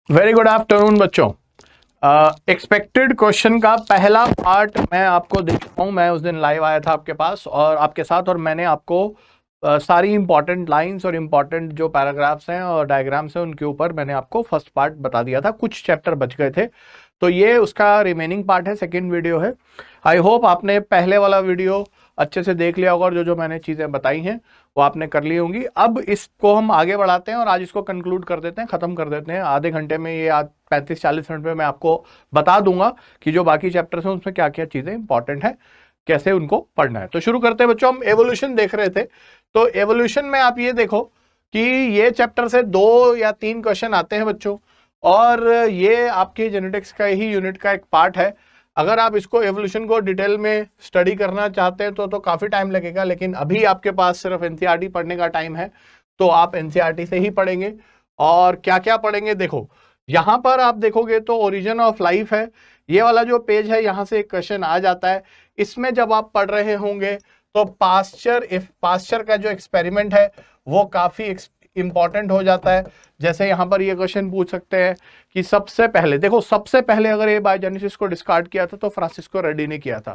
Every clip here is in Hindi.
वेरी गुड आफ्टरनून बच्चों। एक्सपेक्टेड क्वेश्चन का पहला पार्ट मैं आपको दे चुका हूँ। मैं उस दिन लाइव आया था आपके पास और आपके साथ, और मैंने आपको सारी इंपॉर्टेंट लाइंस और इंपॉर्टेंट जो पैराग्राफ्स हैं और डायग्राम्स हैं उनके ऊपर मैंने आपको फर्स्ट पार्ट बता दिया था। कुछ चैप्टर बच गए थे, तो ये उसका रिमेनिंग पार्ट है, सेकेंड वीडियो है। आई होप आपने पहले वाला वीडियो अच्छे से देख लिया होगा और जो जो मैंने चीज़ें बताई हैं वो आपने कर ली होंगी। अब इसको हम आगे बढ़ाते हैं और आज इसको कंक्लूड कर देते हैं, ख़त्म कर देते हैं। आधे घंटे में ये आज 35-40 मिनट में मैं आपको बता दूंगा कि जो बाकी चैप्टर्स हैं उसमें क्या क्या चीज़ें इंपॉर्टेंट है, कैसे उनको पढ़ना है। तो शुरू करते हैं बच्चों। हम एवोल्यूशन देख रहे थे, तो एवोल्यूशन में आप ये देखो कि ये चैप्टर से 2 या 3 क्वेश्चन आते हैं बच्चों, और ये आपकी जेनेटिक्स का ही यूनिट का एक पार्ट है। अगर आप इसको एवोल्यूशन को डिटेल में स्टडी करना चाहते हैं तो काफ़ी टाइम लगेगा, लेकिन अभी आपके पास सिर्फ एनसीईआरटी पढ़ने का टाइम है, तो आप एनसीईआरटी से ही पढ़ेंगे। और क्या क्या पढ़ेंगे देखो, यहाँ पर आप देखोगे तो ओरिजिन ऑफ लाइफ है, ये वाला जो पेज है यहाँ से एक क्वेश्चन आ जाता है। इसमें जब आप पढ़ रहे होंगे तो पास्चर का जो एक्सपेरिमेंट है वो काफ़ी इंपॉर्टेंट हो जाता है। जैसे यहाँ पर ये क्वेश्चन पूछ सकते हैं कि सबसे पहले देखो, सबसे पहले अगर ये बायोजेनेसिस को डिस्कार्ड किया था तो फ्रांसिस्को रेड्डी ने किया था।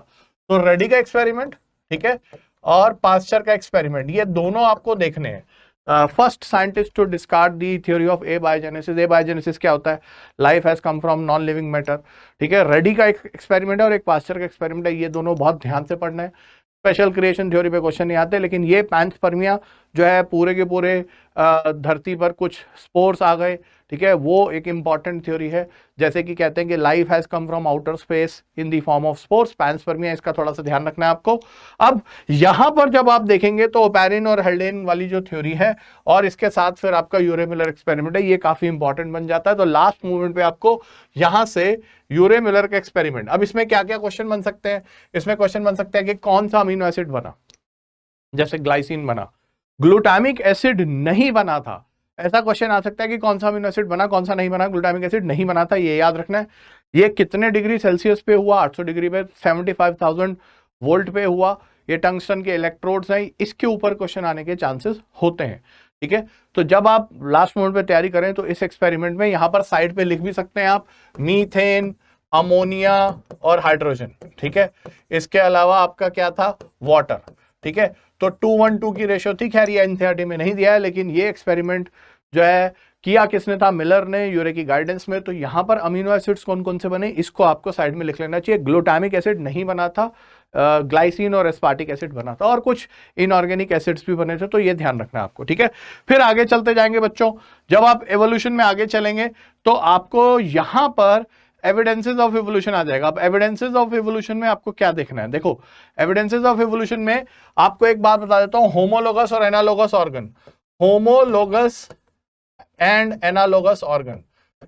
तो रेड्डी का एक्सपेरिमेंट, ठीक है, और पास्चर का एक्सपेरिमेंट, ये दोनों आपको देखने हैं। First scientist to discard the theory of abiogenesis. Abiogenesis क्या होता है? Life has come from non living matter, ठीक है। रेड्डी का एक एक्सपेरिमेंट है और एक पास्चर का एक्सपेरिमेंट है, ये दोनों बहुत ध्यान से पढ़ना है। स्पेशल क्रिएशन थ्योरी पे क्वेश्चन नहीं आते, लेकिन ये पैंसपर्मिया जो है पूरे के पूरे धरती पर कुछ स्पोर्स आ गए, ठीक है, वो एक इंपॉर्टेंट थ्योरी है। जैसे कि कहते हैं कि life has come from outer space in the form of spores, panspermia, इसका थोड़ा सा ध्यान रखना है आपको। अब यहां पर जब आप देखेंगे तो ओपैरिन और हेल्डेन वाली जो थ्योरी है और इसके साथ फिर आपका यूरे मिलर एक्सपेरिमेंट है, ये काफी इंपॉर्टेंट बन जाता है। तो लास्ट मूवमेंट पे आपको यहां से यूरे मिलर का एक्सपेरिमेंट। अब इसमें क्या क्या क्वेश्चन बन सकते हैं? इसमें क्वेश्चन बन सकते हैं कि कौन सा अमीनो एसिड बना, जैसे ग्लाइसिन बना, ग्लूटामिक एसिड नहीं बना था। ऐसा क्वेश्चन आ सकता है कि कौन सा अमीनो एसिड बना, कौन सा नहीं बना। ग्लूटामिक एसिड नहीं बना था, ये याद रखना है। ये कितने डिग्री सेल्सियस पे हुआ? 800 डिग्री पे, 75,000 वोल्ट पे हुआ। ये टंगस्टन के इलेक्ट्रोड्स हैं, इसके ऊपर क्वेश्चन आने के चांसेस होते हैं, ठीक है। तो जब आप लास्ट मोमेंट पे तैयारी करें तो इस एक्सपेरिमेंट में यहां पर साइड पे लिख भी सकते हैं आप मीथेन, अमोनिया और हाइड्रोजन, ठीक है। इसके अलावा आपका क्या था? वाटर, ठीक है। तो 2:1:2 की रेशो थी। खैर ये एनसीईआरटी में नहीं दिया है, लेकिन ये एक्सपेरिमेंट जो है किया किसने था? मिलर ने, यूरे की गाइडेंस में। तो यहां पर अमीनो एसिड्स कौन कौन से बने, इसको आपको साइड में लिख लेना चाहिए। ग्लूटामिक एसिड नहीं बना था, ग्लाइसिन और एस्पार्टिक एसिड बना था, और कुछ इनऑर्गेनिक एसिड्स भी बने थे, तो ये ध्यान रखना आपको, ठीक है। फिर आगे चलते जाएंगे बच्चों। जब आप एवोल्यूशन में आगे चलेंगे तो आपको यहां पर एविडेंसेस ऑफ एवोल्यूशन आ जाएगा। अब एविडेंसेस ऑफ एवोल्यूशन में आपको क्या देखना है? देखो, एविडेंसेस ऑफ एवोल्यूशन में आपको एक बात बता देता हूं, होमोलोगस और analogous organ, homologous and analogous organ,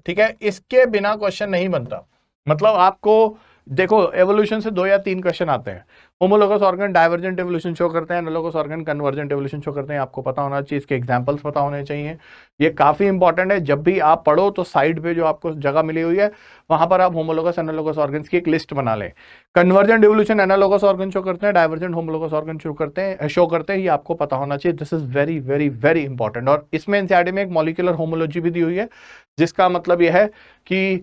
ठीक है, इसके बिना क्वेश्चन नहीं बनता। मतलब आपको देखो, एवोल्यूशन से 2 या 3 क्वेश्चन आते हैं। Homologous organ divergent evolution show करते हैं, analogous organ convergent evolution show करते हैं। आपको पता होना चाहिए, इसके एग्जांपल्स पता होने चाहिए। ये काफी इंपॉर्टेंट है। जब भी आप पढ़ो तो साइड पे जो आपको जगह मिली हुई है वहां पर आप होमोलोगस एनालोगस ऑर्गन्स की एक लिस्ट बना लें। Convergent evolution analogous organ show करते हैं, डाइवर्जेंट होमोलोगस ऑर्गन शो करते हैं, ये आपको पता होना चाहिए। This is very very very important. और इसमें एनसीईआरटी में एक मॉलिक्यूलर होमोलॉजी भी दी हुई है, जिसका मतलब यह है कि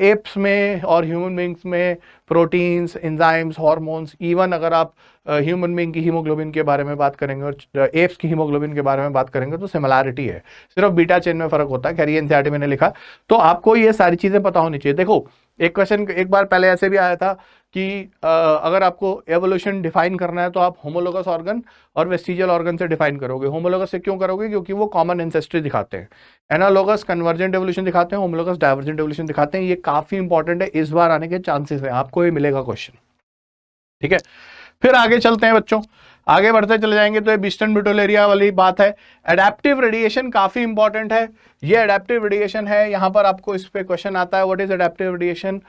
एप्स में और ह्यूमन बींग्स में प्रोटीन्स, एंजाइम्स, हार्मोन्स, इवन अगर आप ह्यूमन बींग की हीमोग्लोबिन के बारे में बात करेंगे और एप्स की हीमोग्लोबिन के बारे में बात करेंगे तो सिमिलैरिटी है, सिर्फ बीटा चेन में फर्क होता है। खैर ये एनसीईआरटी मैंने लिखा, तो आपको ये सारी चीजें पता होनी चाहिए। देखो, एक क्वेश्चन एक बार पहले ऐसे भी आया था कि अगर आपको एवोल्यूशन डिफाइन करना है तो आप होमोलोगस ऑर्गन और वेस्टिजियल ऑर्गन से डिफाइन करोगे। होमोलोगस से क्यों करोगे? क्योंकि वो कॉमन एंसेस्ट्री दिखाते हैं। एनालोगस कन्वर्जेंट एवोल्यूशन दिखाते हैं, होमोलोगस डाइवर्जेंट एवोल्यूशन दिखाते हैं। ये काफी इंपॉर्टेंट है, इस बार आने के चांसेस है, आपको ये मिलेगा क्वेश्चन, ठीक है। फिर आगे चलते हैं बच्चों, आगे बढ़ते चले जाएंगे तो ये बिस्टन ब्यूटेलेरिया वाली बात है। एडेप्टिव रेडिएशन काफी इंपॉर्टेंट है। ये एडेप्टिव रेडिएशन है, यहां पर आपको इस पे क्वेश्चन आता है, व्हाट इज एडेप्टिव रेडिएशन।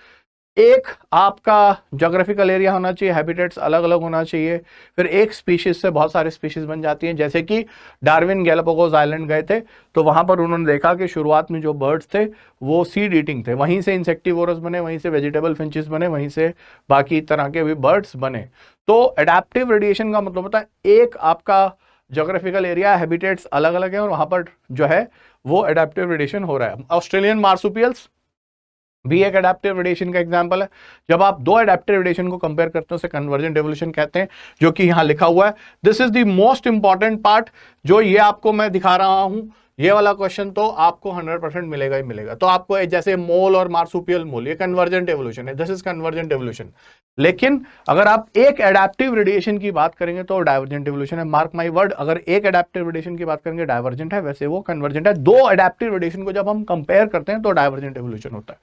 एक आपका ज्योग्राफिकल एरिया होना चाहिए, हैबिटेट्स अलग अलग होना चाहिए। फिर एक स्पीशीज से बहुत सारे स्पीशीज बन जाती हैं। जैसे कि डार्विन गैलापागोस आइलैंड गए थे तो वहां पर उन्होंने देखा कि शुरुआत में जो बर्ड्स थे वो सीड ईटिंग थे, वहीं से इंसेक्टिवोरस बने, वहीं से वेजिटेबल फिंचेस बने, वहीं से बाकी तरह के भी बर्ड्स बने। तो एडेप्टिव रेडिएशन का मतलब होता है एक आपका ज्योग्राफिकल एरिया, हैबिटेट्स अलग अलग है और वहां पर जो है वो एडेप्टिव रेडिएशन हो रहा है। ऑस्ट्रेलियन मार्सुपियल्स भी एक एडेप्टिव रेडिएशन का एग्जांपल है। जब आप दो एडेप्टिव रेडिएशन को कंपेयर करते हैं उसे कन्वर्जेंट एवोल्यूशन कहते हैं, जो कि यहां लिखा हुआ है। This is the most important part, जो ये आपको मैं दिखा रहा हूं। ये वाला क्वेश्चन तो आपको 100% मिलेगा ही मिलेगा। तो आपको जैसे मोल और मार्सुपियल मोल, ये कन्वर्जेंट एवोल्यूशन है, दिस इज कन्वर्जेंट एवोल्यूशन। लेकिन अगर आप एक एडेप्टिव रेडिएशन की बात करेंगे तो डाइवर्जेंट एवोल्यूशन है। मार्क माय वर्ड, अगर एक एडेप्टिव रेडिएशन की बात करेंगे डाइवर्जेंट है, वैसे वो कन्वर्जेंट है। दो एडेप्टिव रेडिएशन को जब हम कंपेयर करते हैं तो डाइवर्जेंट एवोल्यूशन होता है।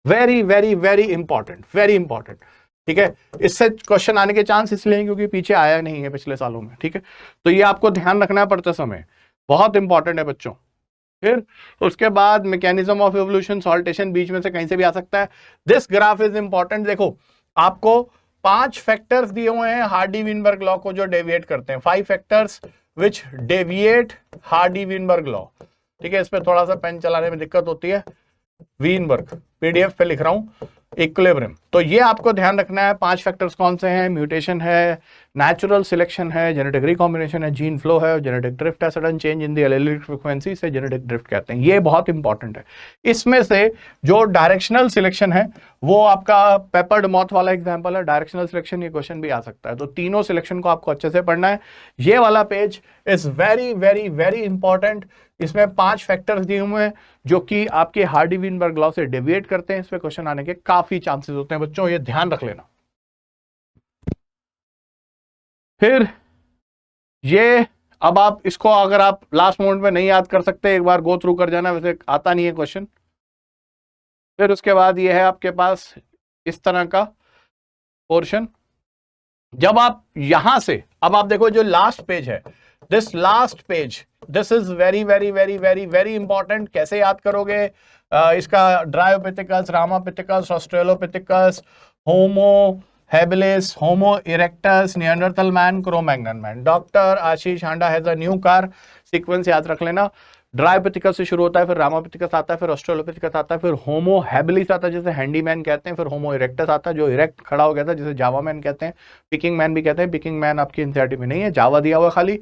Very very very important, very important. ठीक है, इससे क्वेश्चन आने के चांस इसलिए क्योंकि पीछे आया नहीं है पिछले सालों में। ठीक है, तो ये आपको ध्यान रखना पड़ता समय, बहुत इंपॉर्टेंट है बच्चों। फिर उसके बाद मैकेनिज्म ऑफ एवोल्यूशन, सॉल्टेशन बीच में से कहीं से भी आ सकता है। This graph is important. देखो आपको 5 फैक्टर्स दिए हुए हैं हार्डी-विनबर्ग लॉ को जो डेविएट करते हैं। 5 factors which deviate Hardy-Weinberg law. ठीक है, इस पे थोड़ा सा पेन चलाने में दिक्कत होती है। वीनबर्ग, पीडीएफ पे लिख रहा हूं, इक्विलिब्रियम। तो ये आपको ध्यान रखना है। 5 फैक्टर्स कौन से हैं? म्यूटेशन है, नेचुरल सिलेक्शन है, जेनेटिक रिकॉम्बिनेशन है, जीन फ्लो है, जेनेटिक ड्रिफ्ट है, sudden change in the allylic frequency से जेनेटिक ड्रिफ्ट कहते हैं। ये बहुत इंपॉर्टेंट है। इसमें से जो डायरेक्शनल सिलेक्शन है वो आपका पेपर्ड मॉथ वाला एग्जांपल है। डायरेक्शनल सिलेक्शन, ये क्वेश्चन भी आ सकता है। तो तीनों सिलेक्शन को आपको अच्छे से पढ़ना है। ये वाला page is very very very important. इसमें 5 फैक्टर्स दिए हुए हैं जो कि आपके हार्डी-विनबर्ग लॉ से डेविएट करते हैं। इस पे क्वेश्चन आने के काफी चांसेस होते हैं बच्चों, ये ध्यान रख लेना। फिर ये अब आप इसको अगर आप लास्ट मोमेंट में नहीं याद कर सकते, एक बार गो थ्रू कर जाना, वैसे आता नहीं है क्वेश्चन। फिर उसके बाद ये है आपके पास इस तरह का पोर्शन। जब आप यहां से, अब आप देखो जो लास्ट पेज है, this last page, this is very very very very very important. कैसे याद करोगे? इसका Dryopithecus, Ramapithecus, Australopithecus, Homo habilis, Homo erectus, Neanderthal man, Cro-Magnon man. Doctor Ashish Handa has a new car. Sequence याद रख लेना। ड्रायोपिथिकस से शुरू होता है, फिर रामापिथिकस आता है, फिर ऑस्ट्रेलोपिथिकस आता है, फिर होमो हैबिलिस आता है जिसे हैंडीमैन कहते हैं, फिर होमो इरेक्टस आता है जो इरेक्ट खड़ा हो गया था जिसे जावा मैन कहते हैं, पिकिंग मैन भी कहते हैं। पिकिंग मैन आपकी एनसीईआरटी में नहीं है, जावा दिया हुआ खाली।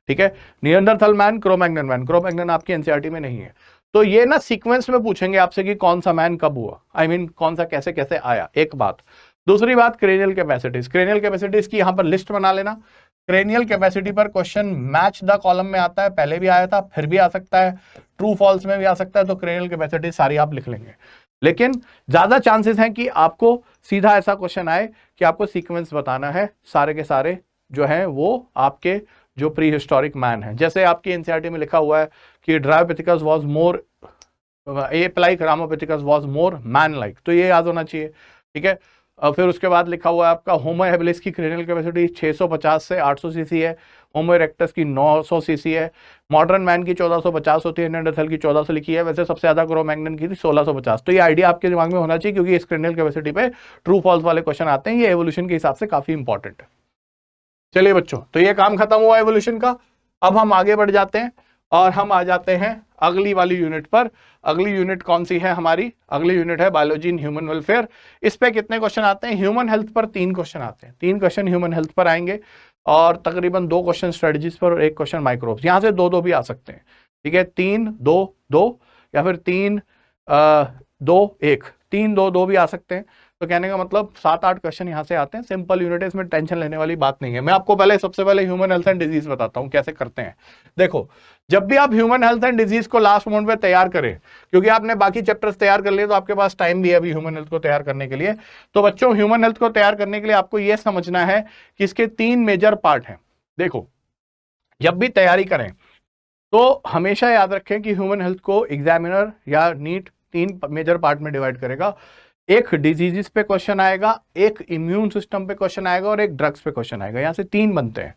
ठीक है, Neanderthal man, Cro-Magnon man. Cro-Magnon आपकी एनसीईआरटी में नहीं है। तो ये ना सीक्वेंस में पूछेंगे आपसे कि कौन सा मैन कब हुआ, आई मीन कौन सा कैसे कैसे आया, एक बात। दूसरी बात, क्रेनियल कैपेसिटीज। क्रेनियल कैपेसिटीज की यहां पर लिस्ट बना लेना। क्रेनियल कैपेसिटी पर क्वेश्चन मैच द कॉलम में आता है, पहले भी आया था, फिर भी आ सकता है, ट्रू फॉल्स में भी आ सकता है। तो क्रेनियल कैपेसिटी सारी आप लिख लेंगे। लेकिन ज्यादा चांसेस हैं कि आपको सीधा ऐसा क्वेश्चन आए कि आपको सीक्वेंस बताना है। सारे के सारे जो है वो आपके जो प्री हिस्टोरिक मैन है, जैसे आपकी एनसीईआरटी में लिखा हुआ है कि Dryopithecus was more ape like, Ramapithecus was more man like. तो ये याद होना चाहिए। ठीक है, फिर उसके बाद लिखा हुआ है आपका होमो हैबिलिस की क्रेनियल कैपेसिटी 650 से 800 सीसी है, होमो इरेक्टस की 900 सीसी है, मॉडर्न मैन की 1450 होती है, निएंडरथल की 1400 लिखी है। वैसे सबसे ज्यादा क्रो-मैग्नन की थी 1650। तो ये आइडिया आपके दिमाग में होना चाहिए क्योंकि इस क्रेनियल कैपेसिटी पे ट्रू फॉल्स वाले क्वेश्चन आते हैं। ये एवोल्यूशन के हिसाब से काफी इंपॉर्टेंट है। चलिए बच्चों, तो ये काम खत्म हुआ एवोल्यूशन का। अब हम आगे बढ़ जाते हैं और हम आ जाते हैं अगली वाली यूनिट पर। अगली यूनिट कौन सी है हमारी? अगली यूनिट है बायोलॉजी इन ह्यूमन वेलफेयर। इस पे कितने क्वेश्चन आते हैं? ह्यूमन हेल्थ पर 3 क्वेश्चन आते हैं। 3 क्वेश्चन ह्यूमन हेल्थ पर आएंगे और तकरीबन 2 क्वेश्चन स्ट्रेटजीज पर और 1 क्वेश्चन माइक्रोब्स। यहां से 2-2 भी आ सकते हैं। ठीक है, 3-2-2 या फिर 3-2-1, 3-2-2 भी आ सकते हैं। तो कहने का मतलब 7-8 क्वेश्चन यहां से आते हैं। सिंपल यूनिट है, इसमें टेंशन लेने वाली बात नहीं है। मैं आपको सबसे पहले ह्यूमन हेल्थ एंड डिजीज बताता हूं कैसे करते हैं। देखो, जब भी आप ह्यूमन हेल्थ एंड डिजीज को लास्ट मोमेंट पे तैयार करें, क्योंकि आपने बाकी चैप्टर्स तैयार कर लिए तो आपके पास टाइम भी है अभी ह्यूमन हेल्थ को तैयार करने के लिए। तो बच्चों, ह्यूमन हेल्थ को तैयार करने के लिए आपको यह समझना है कि इसके 3 मेजर पार्ट हैं। देखो, जब भी तैयारी करें तो हमेशा याद रखें कि ह्यूमन हेल्थ को एग्जामिनर या नीट 3 मेजर पार्ट में डिवाइड करेगा। एक डिजीजेस पे क्वेश्चन आएगा, एक इम्यून सिस्टम पे क्वेश्चन आएगा और एक ड्रग्स पे क्वेश्चन आएगा। यहां से 3 बनते हैं।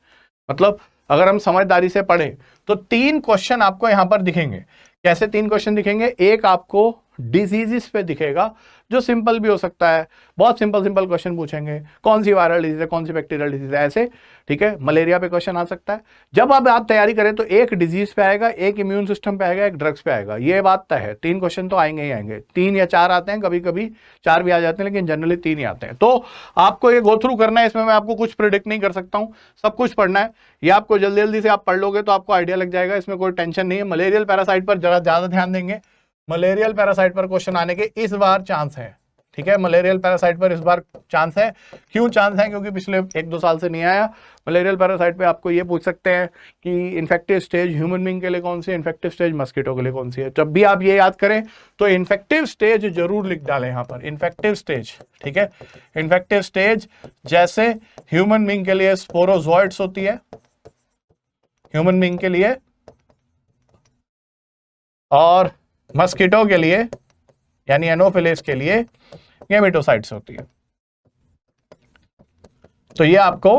मतलब अगर हम समझदारी से पढ़ें तो 3 क्वेश्चन आपको यहां पर दिखेंगे। कैसे 3 क्वेश्चन दिखेंगे? एक आपको डिजीजेस पे दिखेगा, जो सिंपल भी हो सकता है, बहुत सिंपल सिंपल क्वेश्चन पूछेंगे, कौन सी वायरल डिजीज है, कौन सी बैक्टीरियल डिजीज है, ऐसे, ठीक है। मलेरिया पे क्वेश्चन आ सकता है। जब आप तैयारी करें तो एक डिजीज पे आएगा, एक इम्यून सिस्टम पे आएगा, एक ड्रग्स पे आएगा, ये बात तय है। 3 क्वेश्चन तो आएंगे ही आएंगे, 3 या 4 आते हैं, कभी कभी 4 भी आ जाते हैं, लेकिन जनरली 3 ही आते हैं। तो आपको ये गो थ्रू करना है, इसमें मैं आपको कुछ प्रिडिक्ट नहीं कर सकता हूं, सब कुछ पढ़ना है। ये आपको जल्दी जल्दी से आप पढ़ लोगे तो आपको आइडिया लग जाएगा, इसमें कोई टेंशन नहीं है। मलेरियल पैरासाइट पर जरा ज्यादा ध्यान देंगे, मलेरियल पैरासाइट पर क्वेश्चन आने के इस बार चांस है, ठीक है। मलेरियल पैरासाइट पर इस बार चांस है। क्यों चांस है? क्योंकि पिछले 1-2 साल से नहीं आया। मलेरियल पैरासाइट पे आपको ये पूछ सकते हैं कि इन्फेक्टिव स्टेज ह्यूमन बीइंग के लिए कौन सी है, इन्फेक्टिव स्टेज मस्कीटो के लिए कौन सी है। जब भी आप ये याद करें तो इन्फेक्टिव स्टेज जरूर लिख डालें यहां पर, इन्फेक्टिव स्टेज, ठीक है। इन्फेक्टिव स्टेज जैसे ह्यूमन बीइंग के लिए स्पोरोजोइट्स होती है, ह्यूमन बीइंग के लिए, और मस्कीटो के लिए यानी एनोफिलिस के लिए गेमेटोसाइट्स होती है। तो ये आपको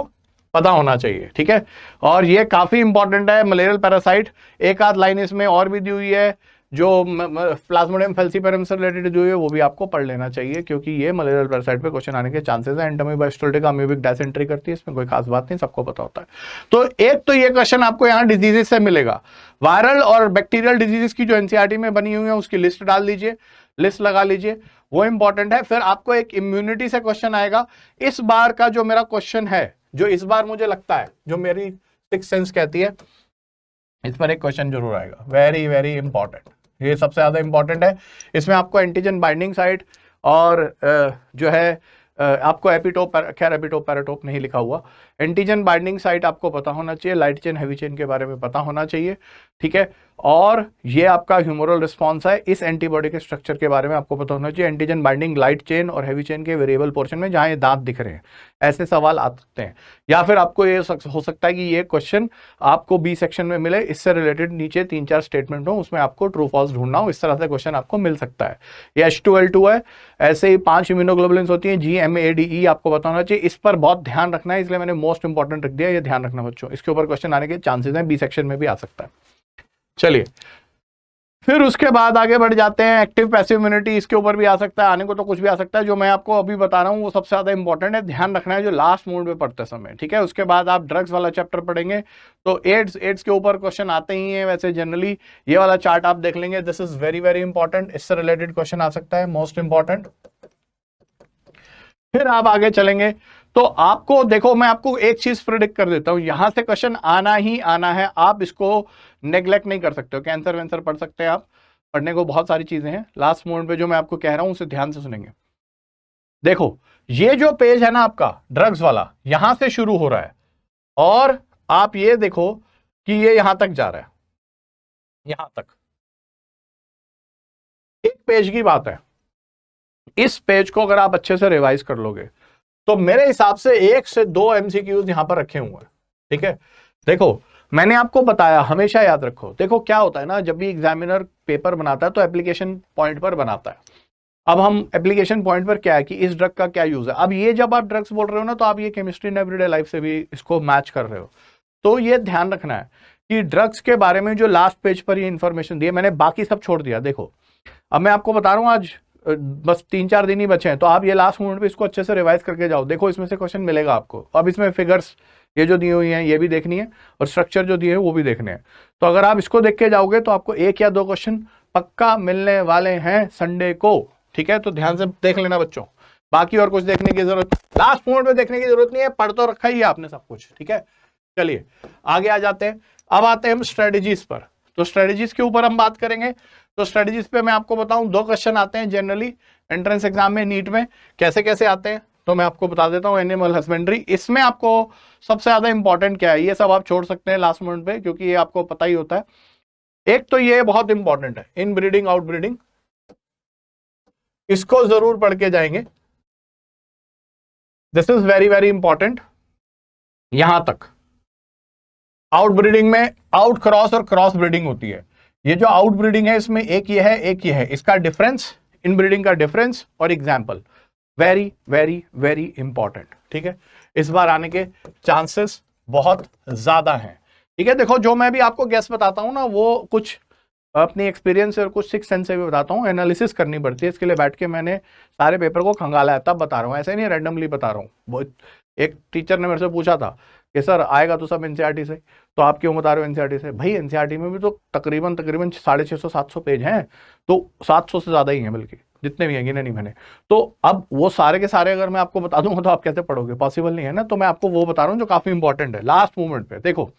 पता होना चाहिए, ठीक है। और ये काफी इंपॉर्टेंट है मलेरियल पैरासाइट। एक आध लाइन इसमें और भी दी हुई है जो प्लाज्मोडियम फैल्सीपेरम से रिलेटेड जो है वो भी आपको पढ़ लेना चाहिए, क्योंकि ये मलेरियल पैरासाइट पे क्वेश्चन आने के चांसेस है। एंडोमीबा स्टोल्टिका अमीबिक डायसेंट्री करती है, इसमें कोई खास बात नहीं, सबको पता होता है। तो एक तो ये क्वेश्चन आपको यहाँ डिजीजेस से मिलेगा। वायरल और बैक्टीरियल डिजीजेस की जो एनसीईआरटी में बनी हुई है उसकी लिस्ट डाल दीजिए, लिस्ट लगा लीजिए, वो इंपॉर्टेंट है। फिर आपको एक इम्यूनिटी से क्वेश्चन आएगा। इस बार का जो मेरा क्वेश्चन है, जो इस बार मुझे लगता है, जो मेरी सिक्स सेंस कहती है, इस पर एक क्वेश्चन जरूर आएगा, वेरी वेरी इंपॉर्टेंट, ये सबसे ज्यादा इंपॉर्टेंट है। इसमें आपको एंटीजन बाइंडिंग साइट और जो है आपको एपिटोप, खैर एपिटोप पैराटोप नहीं लिखा हुआ, एंटीजन बाइंडिंग साइट आपको पता होना चाहिए, लाइट चेन हैवी चेन के बारे में पता होना चाहिए, ठीक है। और ये आपका ह्यूमरल रिस्पॉन्स है, इस एंटीबॉडी के स्ट्रक्चर के बारे में आपको पता होना चाहिए। एंटीजन बाइंडिंग लाइट चेन और हैवी चेन के वेरिएबल पोर्शन में जहां ये दांत दिख रहे हैं, ऐसे सवाल आ सकते हैं। या फिर आपको ये हो सकता है कि ये क्वेश्चन आपको बी सेक्शन में मिले, इससे रिलेटेड नीचे 3-4 स्टेटमेंट हो, उसमें आपको ट्रू फॉल्स ढूंढना हो, इस तरह से क्वेश्चन आपको मिल सकता है। ये H2L2 है, ऐसे ही 5 इम्यूनोग्लोबुलिन्स होती हैं, GMADE आपको पता होना चाहिए। इस पर बहुत ध्यान रखना है, इसलिए मैंने मोस्ट इंपॉर्टेंट रख दिया, ये ध्यान रखना बच्चों, इसके ऊपर क्वेश्चन आने के चांसेस हैं, बी सेक्शन में भी आ सकता है। चलिए फिर उसके बाद आगे बढ़ जाते हैं। एक्टिव पैसिव इम्यूनिटी, इसके ऊपर भी आ सकता है, आने को तो कुछ भी आ सकता है। जो मैं आपको अभी बता रहा हूँ वो सबसे ज्यादा इंपॉर्टेंट है, ध्यान रखना है, जो लास्ट मोड में पढ़ते समय, ठीक है। उसके बाद आप ड्रग्स वाला चैप्टर पढ़ेंगे तो एड्स के ऊपर क्वेश्चन आते ही हैं वैसे जनरली। ये वाला चार्ट आप देख लेंगे, this is very very important, इससे रिलेटेड क्वेश्चन आ सकता है, मोस्ट इंपॉर्टेंट। फिर आप आगे चलेंगे तो आपको देखो, मैं आपको एक चीज प्रेडिक्ट कर देता हूं, यहां से क्वेश्चन आना ही आना है, आप इसको नेग्लेक्ट नहीं कर सकते हो। कैंसर वैंसर पढ़ सकते हैं आप, पढ़ने को बहुत सारी चीजें हैं। लास्ट मोड पे जो मैं आपको कह रहा हूं उसे ध्यान से सुनेंगे। देखो ये जो पेज है ना आपका ड्रग्स वाला, यहां से शुरू हो रहा है और आप ये देखो कि ये यहां तक जा रहा है, यहां तक। एक पेज की बात है, इस पेज को अगर आप अच्छे से रिवाइज कर लोगे तो मेरे हिसाब से 1 से 2 MCQs यहां पर रखे हुए हैं, ठीक है। देखो मैंने आपको बताया, हमेशा याद रखो, देखो क्या होता है ना, जब भी एग्जामिनर पेपर बनाता है तो एप्लीकेशन पॉइंट पर बनाता है। अब हम एप्लीकेशन पॉइंट पर क्या है कि इस ड्रग का क्या यूज है। अब ये जब आप ड्रग्स बोल रहे हो ना, तो आप ये केमिस्ट्री इन एवरीडे लाइफ से भी इसको मैच कर रहे हो। तो ये ध्यान रखना है कि ड्रग्स के बारे में जो लास्ट पेज पर ये इंफॉर्मेशन दी है, मैंने बाकी सब छोड़ दिया। देखो अब मैं आपको बता रहा हूं, आज बस 3-4 दिन ही बचे हैं, तो आप ये लास्ट मोमेंट पे इसको अच्छे से रिवाइज करके जाओ। देखो इसमें से क्वेश्चन मिलेगा आपको। अब इसमें फिगर्स ये जो दी हुई हैं ये भी देखनी है, और स्ट्रक्चर जो दिए हैं वो भी देखने हैं। तो अगर आप इसको देख के जाओगे तो आपको 1 या 2 क्वेश्चन पक्का मिलने वाले हैं संडे को, ठीक है। तो ध्यान से देख लेना बच्चों, बाकी और कुछ देखने की जरूरत, लास्ट मोमेंट में देखने की जरूरत नहीं है, पढ़ तो रखा ही है आपने सब कुछ, ठीक है। चलिए आगे आ जाते हैं। अब आते हैं हम स्ट्रेटेजीज पर। तो स्ट्रेटेजीज के ऊपर हम बात करेंगे। तो स्ट्रेटेजीज पे मैं आपको बताऊं, 2 क्वेश्चन आते हैं जनरली एंट्रेंस एग्जाम में, नीट में। कैसे कैसे आते हैं तो मैं आपको बता देता हूं। एनिमल हस्बेंड्री, इसमें आपको सबसे ज्यादा इंपॉर्टेंट क्या है, ये सब आप छोड़ सकते हैं लास्ट मोमेंट पे, क्योंकि ये आपको पता ही होता है। एक तो ये बहुत इंपॉर्टेंट है, इन ब्रीडिंग आउट ब्रीडिंग, इसको जरूर पढ़ के जाएंगे। This is very very important. यहां तक आउट ब्रीडिंग में आउट क्रॉस और क्रॉस ब्रीडिंग होती है। ये जो आउट ब्रीडिंग है इसमें एक ये है, एक ये है, इसका डिफरेंस, इन ब्रीडिंग का डिफरेंस और example, very very very important, ठीक है। इस बार आने के चांसेस बहुत ज्यादा हैं, ठीक है। देखो जो मैं भी आपको गैस बताता हूं ना, वो कुछ अपनी एक्सपीरियंस से और कुछ सिक्स सेंस से भी बताता हूँ, एनालिसिस करनी पड़ती है, इसके लिए बैठ के मैंने सारे पेपर को खंगाला है तब बता रहा हूँ, ऐसे नहीं रैंडमली बता रहा हूँ। वो एक टीचर ने मेरे से पूछा था कि सर आएगा तो सब एनसीईआरटी से, तो आप क्यों बता रहे हो एनसीईआरटी से? भाई एनसीईआरटी में भी तो तकरीबन 650-700 पेज हैं, तो 700 से ज़्यादा ही हैं, बल्कि जितने भी हैं गिने नहीं मैंने। तो अब वो सारे के सारे अगर मैं आपको बता दूंगा तो आप कैसे पढ़ोगे, पॉसिबल नहीं है ना। तो मैं आपको वो बता रहा हूँ जो काफ़ी इंपॉर्टेंट है लास्ट मोमेंट पे। देखो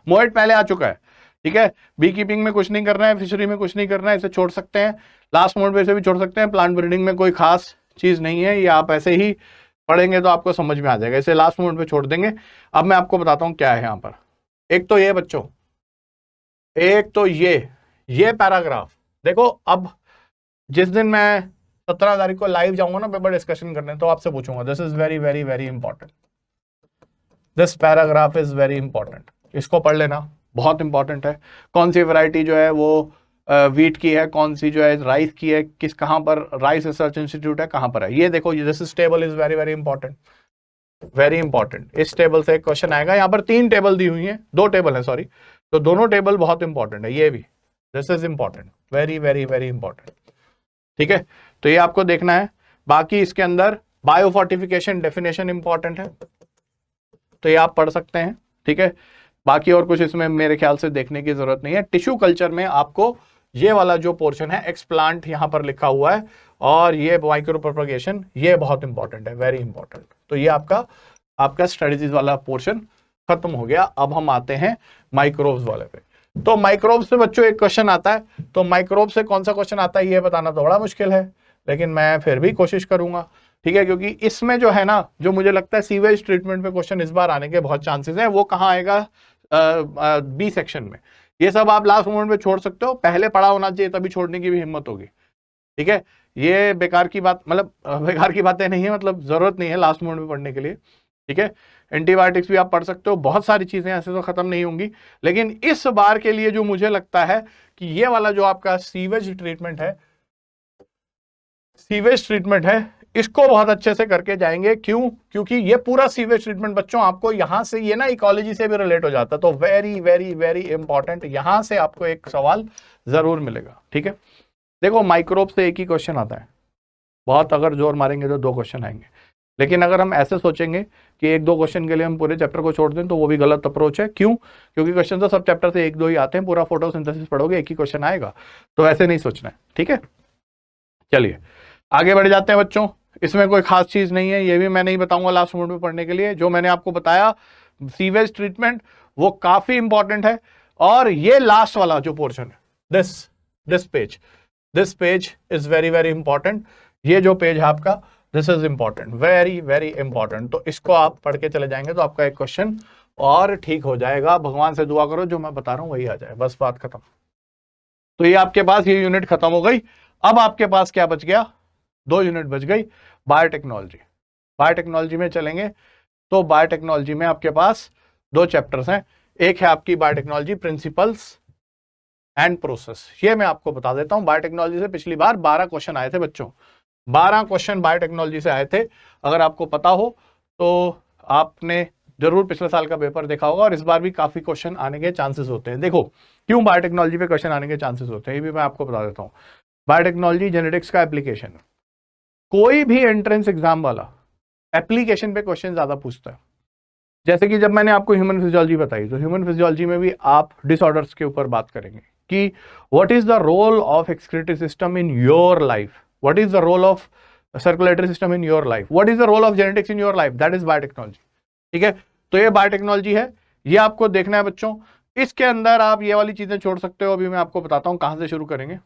मोएट पहले आ चुका है, ठीक है, बी कीपिंग में कुछ नहीं करना है, फिशरी में कुछ नहीं करना है, इसे छोड़ सकते हैं, लास्ट मोमेंट पे इसे भी छोड़ सकते हैं। प्लांट ब्रीडिंग में कोई खास चीज़ नहीं है, ये आप ऐसे ही पढ़ेंगे तो आपको समझ में आ जाएगा, इसे लास्ट मोमेंट पे छोड़ देंगे। अब मैं आपको बताता हूँ क्या है यहाँ पर। एक तो ये बच्चों, एक तो ये पैराग्राफ देखो। अब जिस दिन मैं 17 तारीख को लाइव जाऊंगा ना पेपर डिस्कशन करने, तो आपसे पूछूंगा, this is very very very important, this paragraph is very important, इसको पढ़ लेना, बहुत इंपॉर्टेंट है। कौन सी वैरायटी जो है वो वीट की है, कौन सी जो है राइस की है, किस कहां पर राइस रिसर्च इंस्टीट्यूट है, कहां पर है, ये देखो। This is table is very very important, very important. इस टेबल से एक क्वेश्चन आएगा, यहाँ पर 3 टेबल दी हुई है, 2 टेबल है सॉरी, तो दोनों टेबल बहुत इंपॉर्टेंट है। ये भी this is important, very very very important, ठीक है। तो ये आपको देखना है। बाकी इसके अंदर बायोफोर्टिफिकेशन डेफिनेशन इंपॉर्टेंट है, तो ये आप पढ़ सकते हैं, ठीक है। बाकी और कुछ इसमें मेरे ख्याल से देखने की जरूरत नहीं है। टिश्यू कल्चर में आपको ये वाला जो पोर्शन है एक्सप्लांट यहां पर लिखा हुआ है, और ये माइक्रो प्रोपगेशन, ये बहुत इंपॉर्टेंट है, वेरी इंपॉर्टेंट। तो ये आपका स्ट्रेटजीज वाला पोर्शन खत्म हो गया। अब हम आते हैं माइक्रोब्स वाले पे। तो माइक्रोब से बच्चों एक क्वेश्चन आता है, तो माइक्रोब से कौन सा क्वेश्चन आता है ये बताना थोड़ा मुश्किल है, लेकिन मैं फिर भी कोशिश करूंगा, ठीक है। क्योंकि इसमें जो है ना, जो मुझे लगता है सीवेज ट्रीटमेंट पे क्वेश्चन इस बार आने के बहुत चांसेस हैं। वो कहाँ आएगा? बी सेक्शन में। ये सब आप लास्ट मोमेंट में छोड़ सकते हो, पहले पढ़ा होना चाहिए तभी छोड़ने की भी हिम्मत होगी, ठीक है। ये बेकार की बात, मतलब बेकार की बातें नहीं है, मतलब जरूरत नहीं है लास्ट मोमेंट में पढ़ने के लिए, ठीक है। एंटीबायोटिक्स भी आप पढ़ सकते हो, बहुत सारी चीजें ऐसे तो खत्म नहीं होंगी। लेकिन इस बार के लिए जो मुझे लगता है कि ये वाला जो आपका सीवेज ट्रीटमेंट है, इसको बहुत अच्छे से करके जाएंगे। क्यों? क्योंकि ये पूरा सीवेज ट्रीटमेंट बच्चों आपको यहां से, ये ना इकोलॉजी से भी रिलेट हो जाता है, तो वेरी वेरी वेरी इंपॉर्टेंट, यहां से आपको एक सवाल जरूर मिलेगा, ठीक है। देखो माइक्रोब से एक ही क्वेश्चन आता है, बहुत अगर जोर मारेंगे तो 2 क्वेश्चन आएंगे। लेकिन अगर हम ऐसे सोचेंगे कि 1-2 क्वेश्चन के लिए हम पूरे चैप्टर को छोड़ दें, तो वो भी गलत अप्रोच है। क्यों? क्योंकि क्वेश्चन तो सब चैप्टर से 1-2 ही आते हैं, पूरा फोटोसिंथेसिस पढ़ोगे 1 ही क्वेश्चन आएगा, तो ऐसे नहीं सोचना है, ठीक है। चलिए आगे बढ़ जाते हैं बच्चों। इसमें कोई खास चीज नहीं है, ये भी मैं नहीं बताऊंगा लास्ट मोमेंट में पढ़ने के लिए। जो मैंने आपको बताया सीवेज ट्रीटमेंट, वो काफी इंपॉर्टेंट है। और ये लास्ट वाला जो पोर्शन है, this page is very very important. ये जो पेज है आपका, this is important, very very important. तो इसको आप पढ़ के चले जाएंगे तो आपका एक क्वेश्चन और ठीक हो जाएगा। भगवान से दुआ करो जो मैं बता रहा हूं वही आ जाए, बस बात खत्म। तो ये आपके पास ये यूनिट खत्म हो गई। अब आपके पास क्या बच गया? 2 यूनिट बच गई। बायोटेक्नोलॉजी में चलेंगे, तो बायोटेक्नोलॉजी में आपके पास 2 चैप्टर्स हैं। एक है आपकी बायोटेक्नोलॉजी प्रिंसिपल्स एंड प्रोसेस। ये मैं आपको बता देता हूं, बायोटेक्नोलॉजी से पिछली बार 12 क्वेश्चन आए थे बच्चों, 12 क्वेश्चन बायोटेक्नोलॉजी से आए थे। अगर आपको पता हो तो आपने जरूर पिछले साल का पेपर देखा होगा, और इस बार भी काफी क्वेश्चन आने के चांसेस होते हैं। देखो क्यों बायोटेक्नोलॉजी पे क्वेश्चन आने के चांसेस होते हैं, ये भी मैं आपको बता देता हूं। बायोटेक्नोलॉजी जेनेटिक्स का एप्लीकेशन, कोई भी एंट्रेंस एग्जाम वाला एप्लीकेशन पे क्वेश्चन ज्यादा पूछता है। जैसे कि जब मैंने आपको ह्यूमन फिजियोलॉजी बताई, तो ह्यूमन फिजियोलॉजी में भी आप डिसऑर्डर्स के ऊपर बात करेंगे कि what is the role of excretory system in your life, what is the role of circulatory system in your life, what is the role of genetics in your life, that is biotechnology, ठीक है। तो ये बायोटेक्नोलॉजी है, ये आपको देखना है बच्चों। इसके अंदर आप ये वाली चीजें छोड़ सकते हो, अभी मैं आपको बताता हूं कहां से शुरू करेंगे।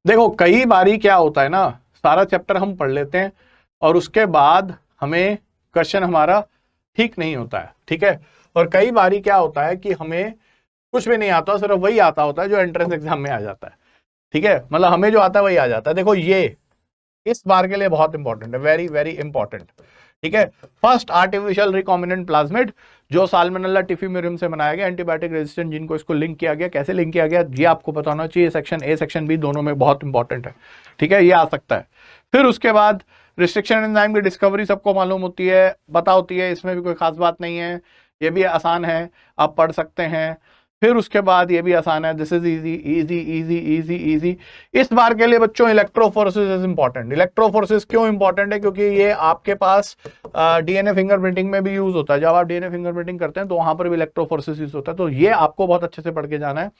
देखो कई बारी क्या होता है ना, सारा चैप्टर हम पढ़ लेते हैं और उसके बाद हमें क्वेश्चन हमारा ठीक नहीं होता है, ठीक है। और कई बारी क्या होता है कि हमें कुछ भी नहीं आता, सिर्फ वही आता होता है जो एंट्रेंस एग्जाम में आ जाता है, ठीक है। मतलब हमें जो आता है वही आ जाता है। देखो ये इस बार के लिए बहुत इंपॉर्टेंट है, वेरी वेरी इंपॉर्टेंट, ठीक है। फर्स्ट आर्टिफिशियल रिकॉम्बिनेंट प्लाज्मिड, जो साल्मोनेला टिफिम्यूरियम से बनाया गया, एंटीबायोटिक रेजिस्टेंट जिनको इसको लिंक किया गया, कैसे लिंक किया गया ये आपको पता होना चाहिए। सेक्शन ए सेक्शन बी दोनों में बहुत इंपॉर्टेंट है, ठीक है, ये आ सकता है। फिर उसके बाद रिस्ट्रिक्शन एंजाइम की डिस्कवरी सबको मालूम होती है, पता होती है, इसमें भी कोई खास बात नहीं है। ये भी आसान है, आप पढ़ सकते हैं। फिर उसके बाद ये भी आसान है, this is easy easy easy easy easy. इस बार के लिए बच्चों इलेक्ट्रोफोरेसिस इज इंपॉर्टेंट। इलेक्ट्रोफोरेसिस क्यों इंपॉर्टेंट है? क्योंकि ये आपके पास डीएनए फिंगरप्रिंटिंग में भी यूज होता है। जब आप डीएनए फिंगरप्रिंटिंग करते हैं तो वहां पर भी इलेक्ट्रोफोरेसिस यूज होता है, तो ये आपको बहुत अच्छे से पढ़ के जाना है।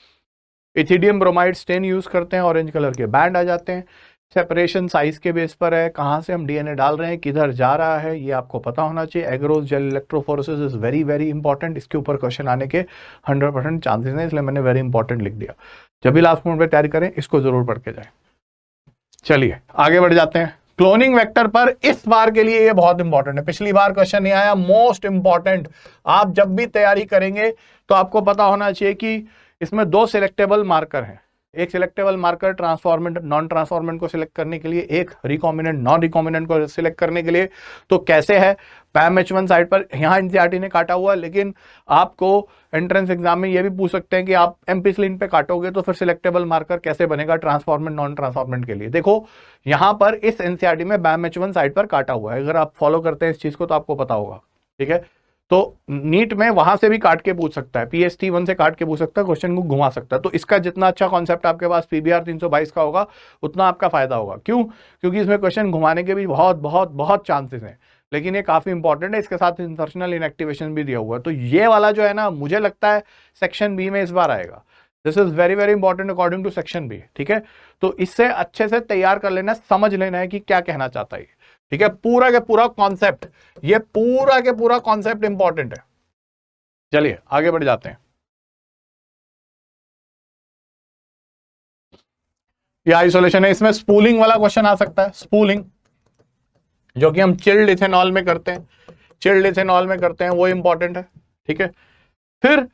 इथिडियम ब्रोमाइड स्टेन यूज करते हैं, ऑरेंज कलर के बैंड आ जाते हैं। सेपरेशन साइज के बेस पर है, कहाँ से हम डीएनए डाल रहे हैं, किधर जा रहा है, ये आपको पता होना चाहिए। Agarose gel electrophoresis is very very important. इसके ऊपर क्वेश्चन आने के 100% चांसेस हैं, इसलिए मैंने वेरी इंपॉर्टेंट लिख दिया। जब भी लास्ट मोमेंट पे तैयारी करें, इसको जरूर पढ़ के जाएं। चलिए आगे बढ़ जाते हैं। क्लोनिंग वेक्टर पर इस बार के लिए ये बहुत इंपॉर्टेंट है, पिछली बार क्वेश्चन नहीं आया। मोस्ट इंपॉर्टेंट, आप जब भी तैयारी करेंगे तो आपको पता होना चाहिए कि इसमें 2 सिलेक्टेबल मार्कर हैं। एक selectable marker transformant non transformant को सिलेक्ट करने के लिए, एक रिकॉम्बिनेंट नॉन रिकॉम्बिनेंट को सिलेक्ट करने के लिए। तो कैसे है, PAM-H1 साइड पर यहाँ एनसीईआरटी ने काटा हुआ, लेकिन आपको एंट्रेंस एग्जाम में ये भी पूछ सकते हैं कि आप एमपीसिलिन पे काटोगे तो फिर सिलेक्टेबल मार्कर कैसे बनेगा ट्रांसफॉर्मेंट नॉन ट्रांसफॉर्मेंट के लिए। देखो यहाँ पर इस एनसीईआरटी में PAM-H1 साइड पर काटा हुआ है, अगर आप फॉलो करते हैं इस चीज को तो आपको पता होगा, ठीक है। तो नीट में वहां से भी काट के पूछ सकता है, PST1 से काट के पूछ सकता है, क्वेश्चन को घुमा सकता है। तो इसका जितना अच्छा कॉन्सेप्ट आपके पास PBR 322 का होगा उतना आपका फायदा होगा। क्यों? क्योंकि इसमें क्वेश्चन घुमाने के भी बहुत बहुत बहुत चांसेस हैं, लेकिन ये काफी इंपॉर्टेंट है। इसके साथ इंसर्शनल इनएक्टिवेशन भी दिया हुआ है। तो ये वाला जो है ना, मुझे लगता है सेक्शन बी में इस बार आएगा। This is very very important according to section B, ठीक है। तो इससे अच्छे से तैयार कर लेना, समझ लेना है कि क्या कहना चाहता है, ठीक है। पूरा के पूरा कॉन्सेप्ट, ये पूरा के पूरा कॉन्सेप्ट इंपॉर्टेंट है। चलिए आगे बढ़ जाते हैं। ये आइसोलेशन है, इसमें स्पूलिंग वाला क्वेश्चन आ सकता है। स्पूलिंग जो कि हम चिल्ड इथेनॉल में करते हैं, चिल्ड इथेनॉल में करते हैं, वो इंपॉर्टेंट है, ठीक है। फिर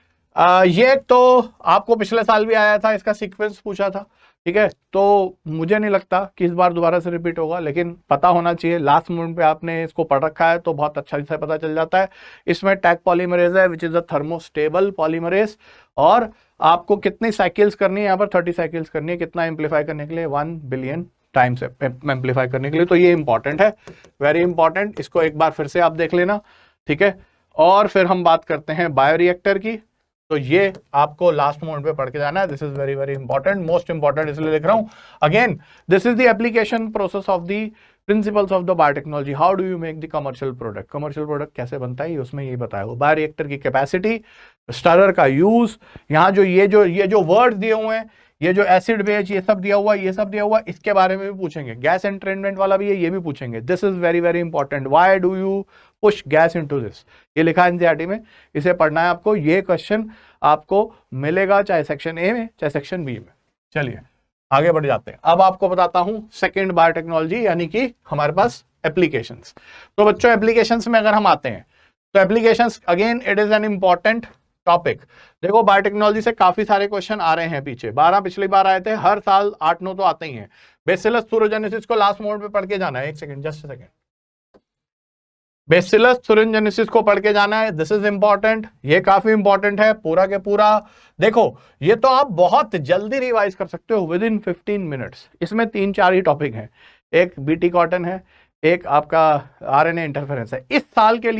ये तो आपको पिछले साल भी आया था, इसका सीक्वेंस पूछा था, ठीक है। तो मुझे नहीं लगता कि इस बार दोबारा से रिपीट होगा, लेकिन पता होना चाहिए। लास्ट मोमेंट पे आपने इसको पढ़ रखा है तो बहुत अच्छा से पता चल जाता है। इसमें टैग पॉलीमरेज है which is a thermostable polymerase, और आपको कितनी साइकिल्स करनी है, यहाँ पर 30 साइकिल्स करनी है। कितना एम्पलीफाई करने के लिए? 1 बिलियन टाइम्स एम्पलीफाई करने के लिए। तो ये इंपॉर्टेंट है, वेरी इंपॉर्टेंट। इसको एक बार फिर से आप देख लेना, ठीक है। और फिर हम बात करते हैं बायोरिएक्टर की। तो ये आपको लास्ट मोमेंट पे पढ़ के जाना है। This is very very important, most important इसलिए लिख रहा हूं। Again this is the application process of the principles of the biotechnology. How do you make the commercial product, commercial product कैसे बनता है, उसमें ये बताया हुआ। बायोरिएक्टर की कैपेसिटी, स्टरर का यूज, यहाँ जो ये जो वर्ड दिए हुए हैं, ये जो एसिड बेस, ये सब दिया हुआ, ये सब दिया हुआ, इसके बारे में भी पूछेंगे। गैस एंट्रेनमेंट वाला भी है, ये भी पूछेंगे। This is very very important. Why do you push gas into this, ये लिखा है एनसीईआरटी में, इसे पढ़ना है आपको। ये क्वेश्चन आपको मिलेगा चाहे सेक्शन ए में चाहे सेक्शन बी में। चलिए आगे बढ़ जाते हैं। अब आपको बताता हूं सेकंड बायोटेक्नोलॉजी, यानी कि हमारे पास एप्लीकेशंस। तो बच्चों एप्लीकेशंस में अगर हम आते हैं तो applications again it is an important topic. देखो बायोटेक्नोलॉजी से काफी सारे क्वेश्चन आ रहे हैं पीछे, 12 पिछली बार आए थे, हर साल 8-9 तो आते ही हैं। बेसिलस थुरोजेनेसिस को लास्ट मोड पे पढ़ के जाना है। एक second, just a second. Bacillus thuringiensis को पढ़ के जाना है, दिस इज इंपॉर्टेंट। ये काफी इंपॉर्टेंट है पूरा के पूरा। देखो ये तो आप बहुत जल्दी रिवाइज कर सकते हो विद इन 15 मिनट्स। इसमें 3-4 ही टॉपिक हैं, एक बीटी कॉटन है, एक आपका आरएनए इंटरफेरेंस है। इस साल के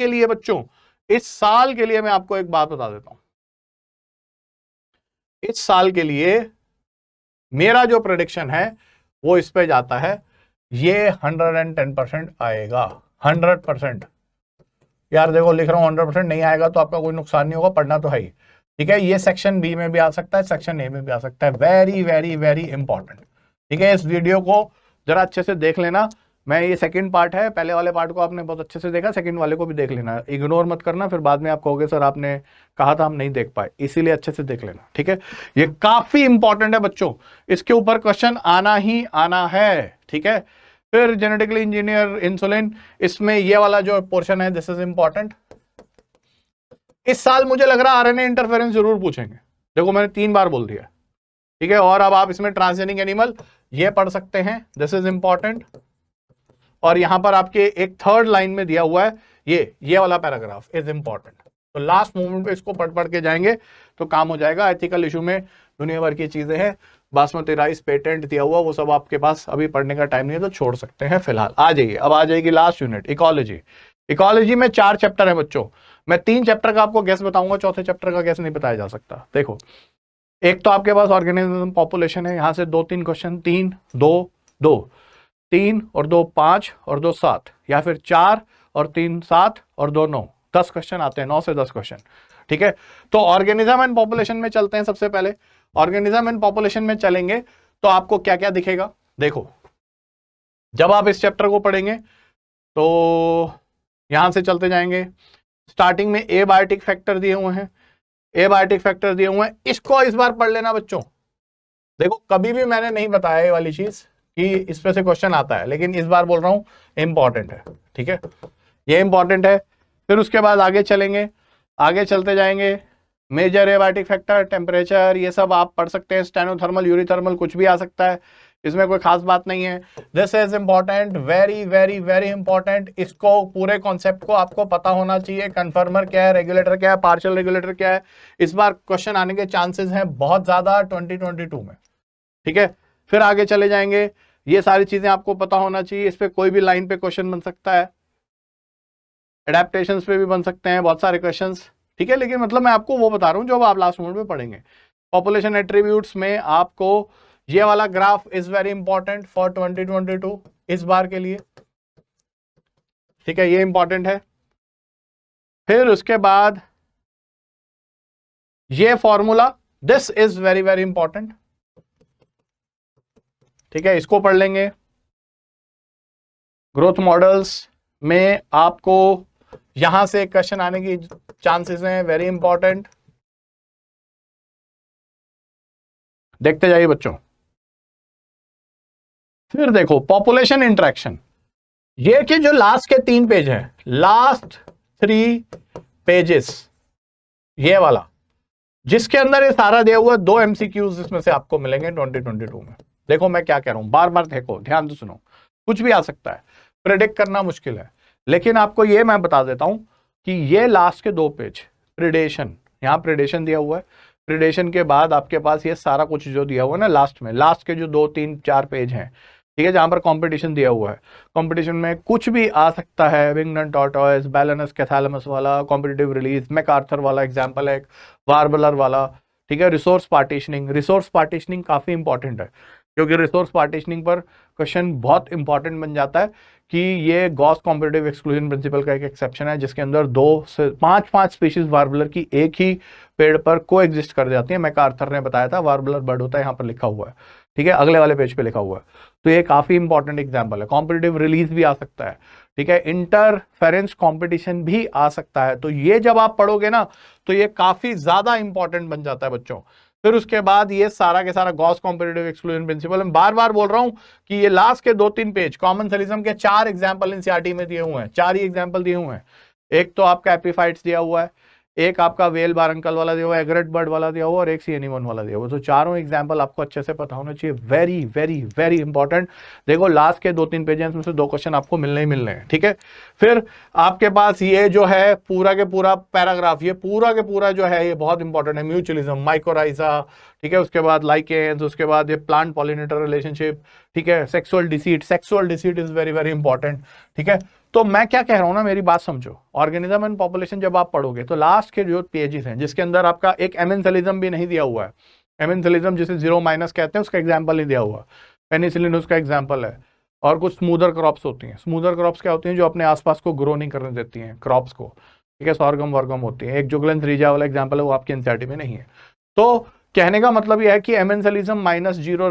लिए बच्चों, इस साल के लिए मैं आपको एक बात बता देता हूं। इस साल के लिए मेरा जो प्रेडिक्शन है वो इस पे जाता है, ये 110% आएगा। 100%। यार देखो लिख रहा हूं 100% नहीं आएगा तो आपका कोई नुकसान नहीं होगा, पढ़ना तो है ही, ठीक है। ये सेक्शन बी में भी आ सकता है, सेक्शन ए में भी आ सकता है। वेरी वेरी वेरी इंपॉर्टेंट, ठीक है। इस वीडियो को जरा अच्छे से देख लेना। मैं ये सेकंड पार्ट है, पहले वाले पार्ट को आपने बहुत अच्छे से देखा, सेकंड वाले को भी देख लेना, इग्नोर मत करना, फिर बाद में आप कहोगे सर आपने कहा था हम नहीं देख पाए, इसीलिए अच्छे से देख लेना, ठीक है। ये काफी इंपॉर्टेंट है बच्चों, इसके ऊपर क्वेश्चन आना ही आना है, ठीक है। फिर जेनेटिकली इंजीनियर इंसुलिन, इसमें ये वाला जो पोर्शन है दिस इज इंपॉर्टेंट। इस साल मुझे लग रहा है आरएनए इंटरफेरेंस जरूर पूछेंगे, देखो मैंने 3 बार बोल दिया, ठीक है। और अब आप इसमें ट्रांसजेनिक एनिमल ये पढ़ सकते हैं, दिस इज इंपॉर्टेंट। और यहां पर आपके एक थर्ड लाइन में दिया हुआ है, ये वाला पैराग्राफ इज इंपॉर्टेंट। तो लास्ट मोमेंट पे इसको पढ़ के जाएंगे तो काम हो जाएगा। एथिकल इशू में दुनिया भर की चीजें हैं, बासमती राइस पेटेंट दिया हुआ, वो सब आपके पास अभी पढ़ने का टाइम नहीं है तो छोड़ सकते हैं फिलहाल। आ जाइए, अब आ जाएगी लास्ट यूनिट, इकोलॉजी। इकोलॉजी में 4 चैप्टर है बच्चों, मैं 3 चैप्टर का आपको गैस बताऊंगा, चौथे चैप्टर का गैस नहीं बताया जा सकता। देखो, एक तो आपके पास ऑर्गेनिज्म पॉपुलेशन है, यहां से 2-3 क्वेश्चन, 3 2 2 3 और 2 5 और 2 7, या फिर 4 और 3 7 और 2 9, 10 क्वेश्चन आते हैं, 9 से 10 क्वेश्चन। ठीक है, तो ऑर्गेनिज्म एंड पॉपुलेशन में चलते हैं। सबसे पहले ऑर्गेनिज्म एंड पॉपुलेशन में चलेंगे तो आपको क्या क्या दिखेगा। देखो, जब आप इस चैप्टर को पढ़ेंगे तो यहां से चलते जाएंगे, स्टार्टिंग में एबायोटिक फैक्टर दिए हुए हैं, एबायोटिक फैक्टर दिए हुए हैं, इसको इस बार पढ़ लेना बच्चों। देखो, कभी भी मैंने नहीं बताया ये वाली चीज कि इस पे से क्वेश्चन आता है, लेकिन इस बार बोल रहा हूं इंपॉर्टेंट है। ठीक है, ये इंपॉर्टेंट है। फिर उसके बाद आगे चलेंगे, आगे चलते जाएंगे, मेजर एबायोटिक फैक्टर, टेम्परेचर, ये सब आप पढ़ सकते हैं, स्टेनोथर्मल, यूरिथर्मल, कुछ भी आ सकता है, इसमें कोई खास बात नहीं है। This is important, very very very important. इसको पूरे कॉन्सेप्ट को आपको पता होना चाहिए, कन्फर्मर क्या है, रेगुलेटर क्या है, पार्शियल रेगुलेटर क्या है। इस बार क्वेश्चन आने के चांसेस हैं बहुत ज्यादा 2022 में। ठीक है, फिर आगे चले जाएंगे, ये सारी चीजें आपको पता होना चाहिए। इस पे कोई भी लाइन पे क्वेश्चन बन सकता है, एडेप्टेशंस पे भी बन सकते हैं बहुत सारे क्वेश्चंस। ठीक है, लेकिन मतलब मैं आपको वो बता रहा हूं जो आप लास्ट मोड में पढ़ेंगे। पॉपुलेशन एट्रीब्यूट्स में आपको ये वाला graph is very important for 2022 इस बार के लिए। ठीक है, ये इंपॉर्टेंट है। फिर उसके बाद ये formula, this is very very important. ठीक है, इसको पढ़ लेंगे। ग्रोथ मॉडल्स में आपको यहां से क्वेश्चन आने की चांसेस हैं, वेरी इंपॉर्टेंट। देखते जाइए बच्चों। फिर देखो, पॉपुलेशन इंटरेक्शन, ये कि जो लास्ट के 3 पेज है, लास्ट 3 पेजेस, ये वाला जिसके अंदर ये सारा दिया हुआ, 2 MCQs इसमें से आपको मिलेंगे 2022 में। देखो मैं क्या कह रहा हूं, बार बार देखो, ध्यान से सुनो, कुछ भी आ सकता है, प्रेडिक्ट करना मुश्किल है, लेकिन आपको ये मैं बता देता हूं कि ये लास्ट के 2 पेज, प्रिडेशन, यहां प्रिडेशन दिया हुआ है, प्रिडेशन के बाद आपके पास ये सारा कुछ जो दिया हुआ है ना लास्ट में, लास्ट के जो 2 3 4 पेज हैं, ठीक है, जहां पर कंपटीशन दिया हुआ है, कंपटीशन में कुछ भी आ सकता है, विंगडन टॉर्टॉइस, बैलेनस कैथैलेमस वाला कॉम्पिटिटिव रिलीज, मैकार्थर वाला एग्जांपल है, वार्बलर वाला। ठीक है, रिसोर्स पार्टीशनिंग, रिसोर्स पार्टीशनिंग काफी इंपॉर्टेंट है, क्योंकि रिसोर्स पार्टीशनिंग पर क्वेश्चन बहुत इंपॉर्टेंट बन जाता है कि ये गॉस कॉम्पिटिटिव एक्सक्लूजन प्रिंसिपल का एक एक्सेप्शन है, जिसके अंदर 2 से 5 स्पीशीज वार्बलर की एक ही पेड़ पर को एग्जिस्ट कर जाती है। मैकार्थर ने बताया था, वार्बलर बर्ड होता है, यहाँ पर लिखा हुआ है। ठीक है, अगले वाले पेज पे लिखा हुआ है। तो ये काफी इंपॉर्टेंट एग्जाम्पल है। कॉम्पिटिटिव रिलीज भी आ सकता है, ठीक है, इंटरफेरेंस कंपटीशन भी आ सकता है। तो ये जब आप पढ़ोगे ना तो ये काफी ज्यादा इंपॉर्टेंट बन जाता है बच्चों। फिर उसके बाद ये सारा के सारा गॉस कॉम्पिटिटिव एक्सक्लूजन प्रिंसिपल, मैं बार बार बोल रहा हूं कि ये लास्ट के 2-3 पेज कॉमनसेलिज्म के 4 एग्जांपल एनसीईआरटी में दिए हुए हैं, 4 ही एग्जांपल दिए हुए हैं। एक तो आपका एपीफाइट्स दिया हुआ है, एक आपका वेल बारंकल वाला दिया हुआ है, एग्रेट बर्ड वाला दिया हुआ और एक CNE1 वाला दिया हुआ। तो चारों एग्जांपल आपको अच्छे से पता होना चाहिए, वेरी वेरी वेरी इंपॉर्टेंट। देखो लास्ट के 2-3 पेज में से 2 क्वेश्चन आपको मिलने ही मिलने हैं। ठीक है, फिर आपके पास ये जो है पूरा के पूरा पैराग्राफ, ये पूरा के पूरा जो है ये बहुत इंपॉर्टेंट है। म्यूचुअलिज्म, माइकोराइजा, ठीक है, उसके बाद लाइकेंस, उसके बाद ये प्लांट पॉलिनेटर रिलेशनशिप, ठीक है, sexual deceit is very very important. ठीक है, तो मैं क्या कह रहा हूं ना, मेरी बात समझो। ऑर्गेनिज्म एंड पॉपुलेशन जब आप पढ़ोगे तो लास्ट के जो पेजेस हैं जिसके अंदर आपका एक एमेंथलिज्म भी नहीं दिया हुआ है, एमेंथलिज्म जिसे 0- कहते हैं, उसका एग्जाम्पल नहीं दिया हुआ, पेनिसिलिन उसका एग्जाम्पल है। और कुछ स्मूदर क्रॉप्स होती हैं, स्मूदर क्रॉप्स क्या होती हैं, जो अपने आसपास को ग्रो नहीं करने देती हैं क्रॉप्स को। ठीक है, सॉर्गम वर्गम होती है। एक जुगलेंस रीजा वाला एग्जाम्पल है, वो आपकी एनसीईआरटी में नहीं है। तो कहने का मतलब यह है कि एमेंथलिज्म -0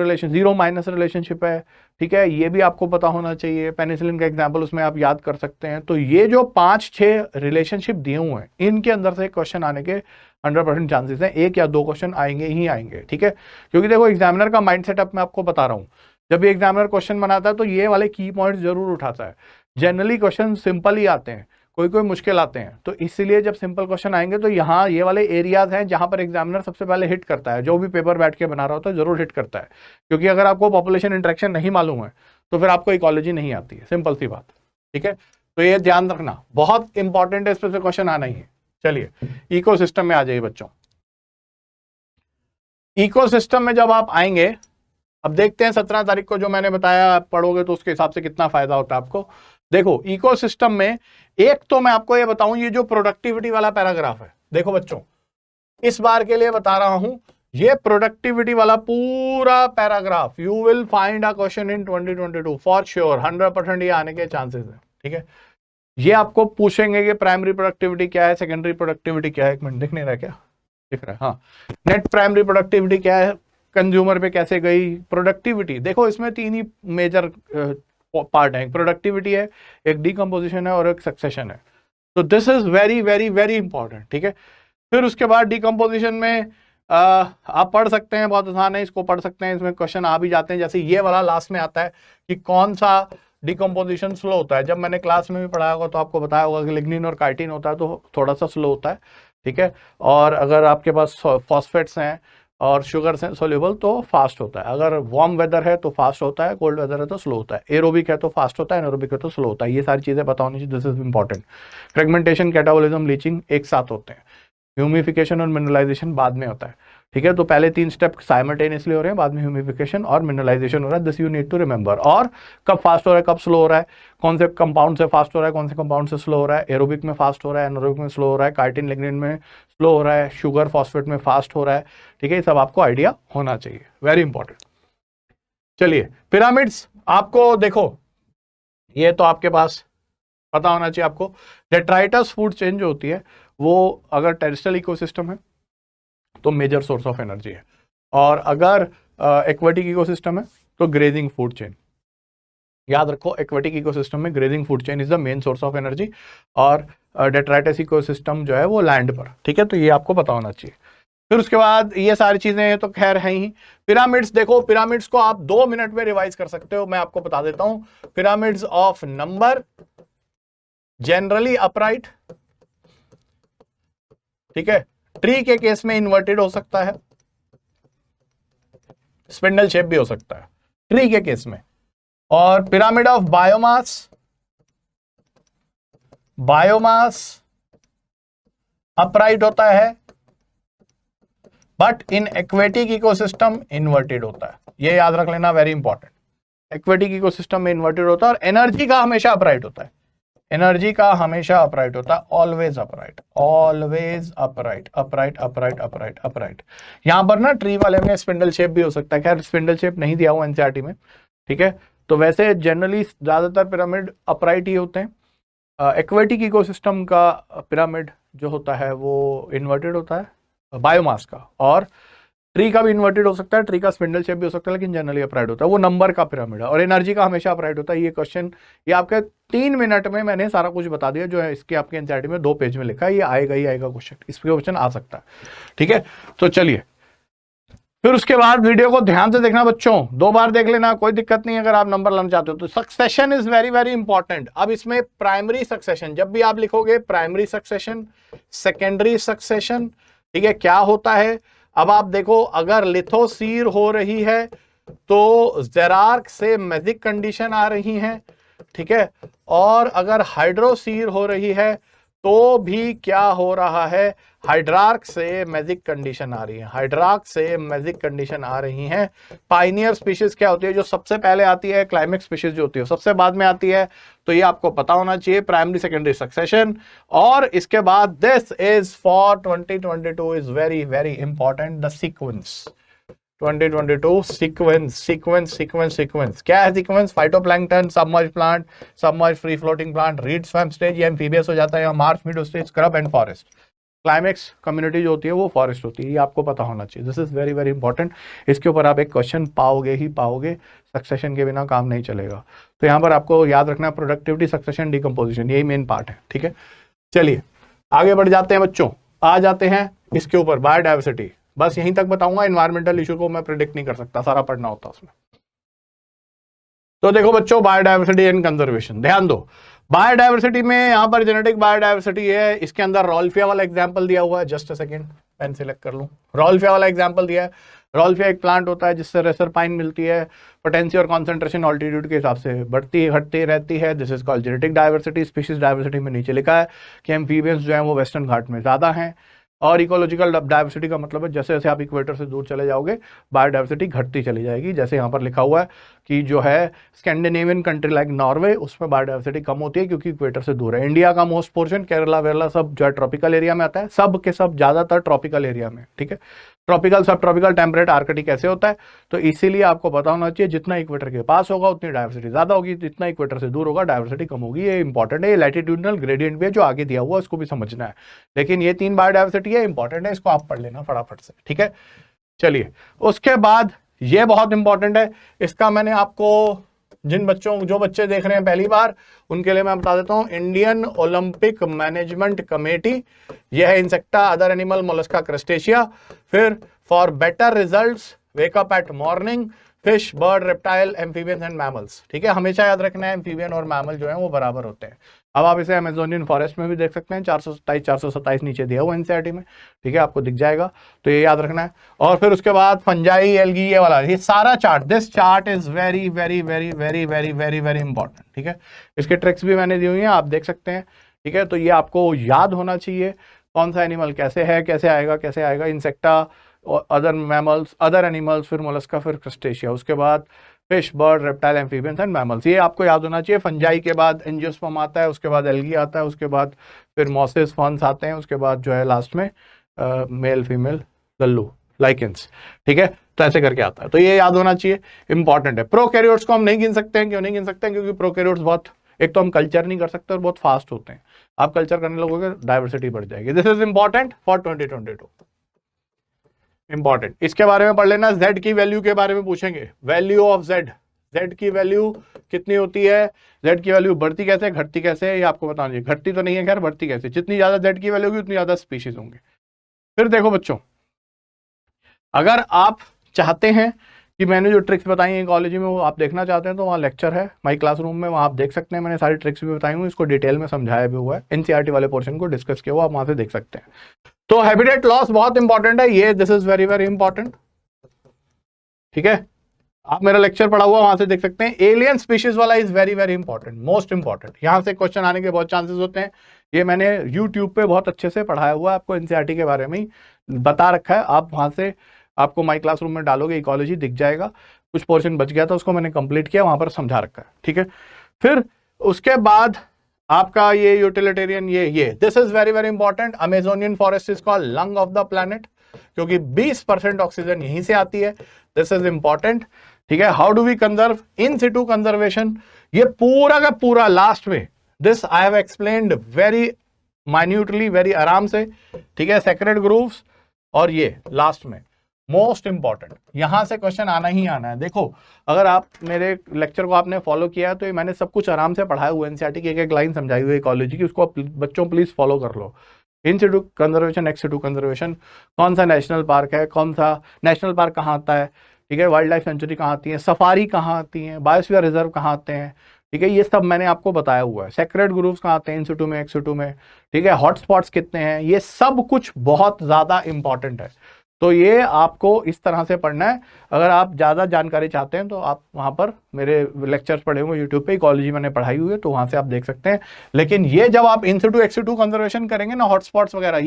रिलेशनशिप है। ठीक है, ये भी आपको पता होना चाहिए। पेनिसिलिन का एग्जांपल उसमें आप याद कर सकते हैं। तो ये जो 5-6 रिलेशनशिप दिए हुए हैं, इनके अंदर से क्वेश्चन आने के 100% चांसेस हैं, 1 या 2 क्वेश्चन आएंगे ही आएंगे। ठीक है, क्योंकि देखो एग्जामिनर का माइंड सेटअप मैं आपको बता रहा हूं, जब ये एग्जामिनर क्वेश्चन बनाता है तो ये वाले की पॉइंट जरूर उठाता है। जनरली क्वेश्चन सिंपल ही आते हैं, कोई कोई मुश्किल आते हैं, तो इसलिए जब सिंपल क्वेश्चन आएंगे तो यहाँ ये वाले एरियाज हैं जहां पर एग्जामिनर सबसे पहले हिट करता है, जो भी पेपर बैठ के बना रहा होता है जरूर हिट करता है। क्योंकि अगर आपको पॉपुलेशन इंटरेक्शन नहीं मालूम है तो फिर आपको इकोलॉजी नहीं आती है, सिंपल सी बात। ठीक है, तो ये ध्यान रखना, बहुत इंपॉर्टेंट है, इस पर से क्वेश्चन आना ही है। चलिए इकोसिस्टम में आ जाइए बच्चों। इकोसिस्टम में जब आप आएंगे, अब देखते हैं 17 तारीख को जो मैंने बताया आप पढ़ोगे तो उसके हिसाब से कितना फायदा होता है आपको। देखो इकोसिस्टम में एक तो मैं आपको ये बताऊं, ये जो प्रोडक्टिविटी वाला पैराग्राफ है, देखो बच्चों इस बार के लिए बता रहा हूं, ये प्रोडक्टिविटी वाला पूरा paragraph you will find a question in 2022 for sure, 100% ये आने के चांसेस है। ठीक है, ये आपको पूछेंगे कि प्राइमरी प्रोडक्टिविटी क्या है, सेकेंडरी प्रोडक्टिविटी क्या है। एक मिनट, दिख नहीं रहा क्या? दिख रहा है, हाँ। नेट प्राइमरी प्रोडक्टिविटी क्या है, कंज्यूमर पे कैसे गई प्रोडक्टिविटी। देखो इसमें तीन ही मेजर पार्ट है, एक प्रोडक्टिविटी है, एक डीकम्पोजिशन है और एक सक्सेशन है। तो this is very very very important. ठीक है, फिर उसके बाद डीकम्पोजिशन में आप पढ़ सकते हैं, बहुत आसान है, इसको पढ़ सकते हैं, इसमें क्वेश्चन आ भी जाते हैं। जैसे ये वाला लास्ट में आता है कि कौन सा डीकम्पोजिशन स्लो होता है। जब मैंने क्लास में भी पढ़ाया होगा तो आपको बताया होगा कि लिग्निन और काइटिन होता है तो थोड़ा सा स्लो होता है। ठीक है, और अगर आपके पास फॉस्फेट्स हैं और शुगर्स हैं सोल्यूबल तो फास्ट होता है। अगर वार्म वेदर है तो फास्ट होता है, कोल्ड वेदर है तो स्लो होता है, एरोबिक है तो फास्ट होता है, एनारोबिक है तो स्लो होता है। ये सारी चीजें पता होनी चाहिए, this is important. Fragmentation, catabolism, leaching एक साथ होते हैं, ह्यूमिफिकेशन और मिनरलाइजेशन बाद में होता है। ठीक है, तो पहले तीन स्टेप साइमल्टेनियसली हो रहे हैं, बाद में ह्यूमिफिकेशन और मिनरलाइजेशन हो रहा है। This you need to remember. और कब फास्ट हो रहा है, कब स्लो हो रहा है, कौन से कंपाउंड से फास्ट हो रहा है, कौन से कंपाउंड से स्लो हो रहा है, एरोबिक में फास्ट हो रहा है, एनारोबिक में स्लो हो रहा है, काइटिन लिग्निन में स्लो हो रहा है, शुगर फॉस्फेट में फास्ट हो रहा है। ठीक है, ये सब आपको आइडिया होना चाहिए, वेरी इंपॉर्टेंट। चलिए पिरामिड्स, आपको देखो ये तो आपके पास पता होना चाहिए आपको। डेट्राइटस फूड चेन जो होती है वो अगर टेरेस्ट्रियल इकोसिस्टम है तो मेजर सोर्स ऑफ एनर्जी है, और अगर एक्वेटिक इकोसिस्टम है तो ग्रेजिंग फूड चेन। याद रखो, एक्वेटिक इकोसिस्टम में grazing food chain is the main source of energy, और डेट्राइटस इकोसिस्टम जो है वो लैंड पर। ठीक है, तो ये आपको पता होना चाहिए। फिर उसके बाद ये सारी चीजें तो खैर है ही। पिरामिड्स देखो, पिरामिड्स को आप 2 मिनट में रिवाइज कर सकते हो, मैं आपको बता देता हूं। Pyramids of number, generally upright. ठीक है, ट्री के केस में इन्वर्टेड हो सकता है, स्पिंडल शेप भी हो सकता है ट्री के केस में। और pyramid of biomass, biomass upright होता है, but in aquatic ecosystem inverted होता है। ये याद रख लेना, वेरी इंपॉर्टेंट। एक्वेटिक इकोसिस्टम में इन्वर्टेड होता है, और एनर्जी का हमेशा अपराइट होता है, एनर्जी का हमेशा अपराइट होता है, always upright, always upright, upright upright upright upright. यहां पर ना ट्री वाले में स्पिंडल शेप भी हो सकता है, खैर स्पिंडल शेप नहीं दिया हुआ एनसीईआरटी में। ठीक है, तो वैसे जनरली ज्यादातर पिरामिड अपराइट ही होते हैं। एक्वेटिक इकोसिस्टम का पिरामिड जो होता है वो इन्वर्टेड होता है बायोमास का, और ट्री का भी इन्वर्टेड हो सकता है, ट्री का स्पिंडल शेप भी हो सकता है, लेकिन जनरली अपराइट होता है। वो नंबर का पिरामिड है, और एनर्जी का हमेशा अपराइट होता है। ये क्वेश्चन ये आपके 3 मिनट में मैंने सारा कुछ बता दिया, जो है इसके आपके एनसीईआरटी में 2 पेज में लिखा है। ये आएगा ही आएगा क्वेश्चन, इस पे क्वेश्चन आ सकता है। ठीक है, तो चलिए फिर उसके बाद वीडियो को ध्यान से देखना बच्चों, 2 बार देख लेना, कोई दिक्कत नहीं अगर आप नंबर लाना चाहते हो तो। Succession is very very important. अब इसमें प्राइमरी सक्सेशन, जब भी आप लिखोगे प्राइमरी सक्सेशन, सेकेंडरी सक्सेशन, ठीक है, क्या होता है। अब आप देखो, अगर लिथोसीर हो रही है तो जेरार्क से मैजिक कंडीशन आ रही है। ठीक है, और अगर हाइड्रोसीर हो रही है तो भी क्या हो रहा है, हाइड्रार्क से मैजिक कंडीशन आ रही है, हाइड्रार्क से मैजिक कंडीशन आ रही है। पाइनियर स्पीशीज क्या होती है, जो सबसे पहले आती है, क्लाइमेक्स स्पीशीज जो होती है सबसे बाद में आती है। तो ये आपको पता होना चाहिए, प्राइमरी सेकेंडरी सक्सेशन। और इसके बाद this is for 2022 is very very important, the sequence 2022 sequence sequence sequence sequence. क्या है sequence? Phytoplankton, submerge plant, submerge free floating plant, read swamp stage, ये एम्फीबियस हो जाता है, या Marsh मीडो stage, scrub and forest. Climax community जो होती है वो फॉरेस्ट होती है, ये आपको पता होना चाहिए। This is very very important, इसके ऊपर आप एक क्वेश्चन पाओगे ही पाओगे, सक्सेशन के बिना काम नहीं चलेगा। तो यहाँ पर आपको याद रखना, प्रोडक्टिविटी, सक्सेशन, डिकम्पोजिशन, यही मेन पार्ट है। ठीक है, चलिए आगे बढ़ जाते हैं बच्चों, आ जाते हैं इसके ऊपर, बायोडाइवर्सिटी। बस यहीं तक बताऊंगा, एनवायरमेंटल इशू को मैं प्रेडिक्ट नहीं कर सकता, सारा पढ़ना होता उसमें। तो देखो बच्चों, बायोडाइवर्सिटी एंड कंजर्वेशन, ध्यान दो। बायोडाइवर्सिटी में यहां पर जेनेटिक बायोडाइवर्सिटी है, इसके अंदर रॉल्फिया वाला एग्जांपल दिया हुआ है। Just a second, pen select कर लूं। रॉल्फिया वाला एग्जांपल दिया है। रॉल्फिया एक प्लांट होता है जिससे रेसर पाइन मिलती है, पोटेंसी और कॉन्सेंट्रेशन ऑल्टीट्यूड के हिसाब से बढ़ती घटती रहती है। This is called genetic diversity. Species diversity में नीचे लिखा है कि एम्फीबियंस जो है वो वेस्टर्न घाट में ज्यादा हैं। और इकोलॉजिकल डाइवर्सिटी का मतलब है जैसे जैसे आप इक्वेटर से दूर चले जाओगे बायोडाइवर्सिटी घटती चली जाएगी। जैसे यहाँ पर लिखा हुआ है कि जो है स्कैंडिनेवियन कंट्री लाइक नॉर्वे, उसमें बायोडाइवर्सिटी कम होती है क्योंकि इक्वेटर से दूर है। इंडिया का मोस्ट पोर्शन केरला वेरला सब जो है ट्रॉपिकल एरिया में आता है, सब के सब ज़्यादातर ट्रॉपिकल एरिया में, ठीक है। ट्रॉपिकल सब ट्रॉपिकल टेम्परेट आर्कटिक कैसे होता है, तो इसीलिए आपको पता होना चाहिए जितना इक्वेटर के पास होगा उतनी डाइवर्सिटी ज़्यादा होगी, जितना इक्वेटर से दूर होगा डाइवर्सिटी कम होगी। ये इंपॉर्टेंट है, ये लैटिट्यूडनल ग्रेडियंट भी है जो आगे दिया हुआ, इसको भी समझना है। लेकिन ये 3 बायोडाइवर्सिटी है, इंपॉर्टेंट है, इसको आप पढ़ लेना फटाफट से, ठीक है। चलिए उसके बाद ये बहुत इंपॉर्टेंट है, इसका मैंने आपको जो बच्चे देख रहे हैं पहली बार उनके लिए मैं बता देता हूं। इंडियन ओलंपिक मैनेजमेंट कमेटी, यह है insecta other animal mollusca crustacea. फिर for better results wake up at morning, fish bird reptile amphibians and mammals, ठीक है। हमेशा याद रखना है एम्फीबियन और मैमल जो है वो बराबर होते हैं। अब आप इसे अमेजोनियन फॉरेस्ट में भी देख सकते हैं, 427 नीचे दिया हुआ एनसीईआरटी में, ठीक है, आपको दिख जाएगा, तो ये याद रखना है। और फिर उसके बाद फंजाई एल्गी, ये वाला, ये सारा chart, this chart is very very very very very very very important, ठीक है। इसके ट्रिक्स भी मैंने दी हुई हैं, आप देख सकते हैं, ठीक है। तो ये आपको याद होना चाहिए कौन सा एनिमल कैसे है, कैसे आएगा insecta, other mammals, other animals, फिर मोलस्का, फिर क्रस्टेशिया, उसके बाद fish bird reptile amphibians and mammals, ये आपको याद होना चाहिए। फंजाई के बाद एंजियोस्पर्म आता है, उसके बाद एल्गी आता है, उसके बाद फिर मॉसेस फर्न्स आते हैं, उसके बाद जो है लास्ट में मेल फीमेल लल्लू लाइकेंस, ठीक है। तो ऐसे करके आता है, तो ये याद होना चाहिए, इंपॉर्टेंट है। प्रोकैरियोट्स को हम नहीं गिन सकते हैं, क्यों नहीं गिन सकते हैं, क्योंकि प्रोकैरियोट्स बहुत, एक तो हम कल्चर नहीं कर सकते और बहुत फास्ट होते हैं, आप कल्चर करने लगोगे डाइवर्सिटी बढ़ जाएगी। This is important for 2022, important. इसके बारे में पढ़ लेना, z की वैल्यू के बारे में पूछेंगे, वैल्यू ऑफ z की वैल्यू कितनी होती है, z की वैल्यू बढ़ती कैसे घटती कैसे, ये आपको बताना चाहिए। घटती तो नहीं है खैर, बढ़ती कैसे, जितनी ज्यादा z की वैल्यू होगी उतनी ज्यादा स्पीशीज होंगे। फिर देखो बच्चों, अगर आप चाहते हैं कि मैंने जो ट्रिक्स बताई हैं कॉलेज में वो आप देखना चाहते हैं, तो वहाँ लेक्चर है माई क्लासरूम में, वहाँ आप देख सकते हैं, मैंने सारी ट्रिक्स भी बताई हूँ, इसको डिटेल में समझाया भी हुआ है, एनसीईआरटी वाले पोर्शन को डिस्कस किया हुआ, आप वहाँ से देख सकते हैं। तो हैबिटेट लॉस बहुत इंपॉर्टेंट है, ये this is very very important, ठीक है। आप मेरा लेक्चर पढ़ा हुआ वहां से देख सकते हैं। एलियन स्पीशीज वाला is very very important, most important, यहां से क्वेश्चन आने के बहुत चांसेस होते हैं। ये मैंने यूट्यूब पे बहुत अच्छे से पढ़ाया हुआ है, आपको एनसीईआरटी के बारे में ही बता रखा है, आप वहां से आपको माई क्लासरूम में डालोगे इकोलॉजी दिख जाएगा, कुछ पोर्शन बच गया था उसको मैंने कंप्लीट किया, वहां पर समझा रखा है, ठीक है। फिर उसके बाद आपका ये यूटिलिटेरियन, ये this is very very important. Amazonian forest is called lung of the planet, क्योंकि 20% ऑक्सीजन यहीं से आती है, दिस इज इंपॉर्टेंट, ठीक है। How do we conserve, in situ conservation, ये पूरा का पूरा लास्ट में, this I have explained very minutely, very आराम से, ठीक है। सेक्रेड ग्रूव्स और ये लास्ट में मोस्ट इंपॉर्टेंट, यहां से क्वेश्चन आना ही आना है। देखो अगर आप मेरे लेक्चर को आपने फॉलो किया है तो ये मैंने सब कुछ आराम से पढ़ाया हुआ है, एनसीईआरटी की एक एक लाइन समझाई हुई है इकोलॉजी की, उसको बच्चों प्लीज फॉलो कर लो। In situ conservation, ex situ conservation, कौन सा नेशनल पार्क है, कौन सा नेशनल पार्क कहाँ आता है, ठीक है, वाइल्ड लाइफ सेंचुरी कहाँ आती है, सफारी कहाँ आती है, बायोस्फीयर रिजर्व कहाँ आते हैं, ठीक है, ये सब मैंने आपको बताया हुआ है। सेक्रेड ग्रूव्स कहाँ आते हैं, इन सिटू में, एक्स सिटू में, ठीक है, हॉटस्पॉट्स कितने हैं, ये सब कुछ बहुत ज्यादा इंपॉर्टेंट है। तो ये आपको इस तरह से पढ़ना है। अगर आप ज़्यादा जानकारी चाहते हैं तो आप वहाँ पर मेरे लेक्चर्स पढ़े हुए यूट्यूब पे, इकोलॉजी मैंने पढ़ाई हुई है, तो वहाँ से आप देख सकते हैं। लेकिन ये जब आप इन सिटू एक्स सिटू कंजर्वेशन करेंगे ना, हॉटस्पॉट्स वगैरह,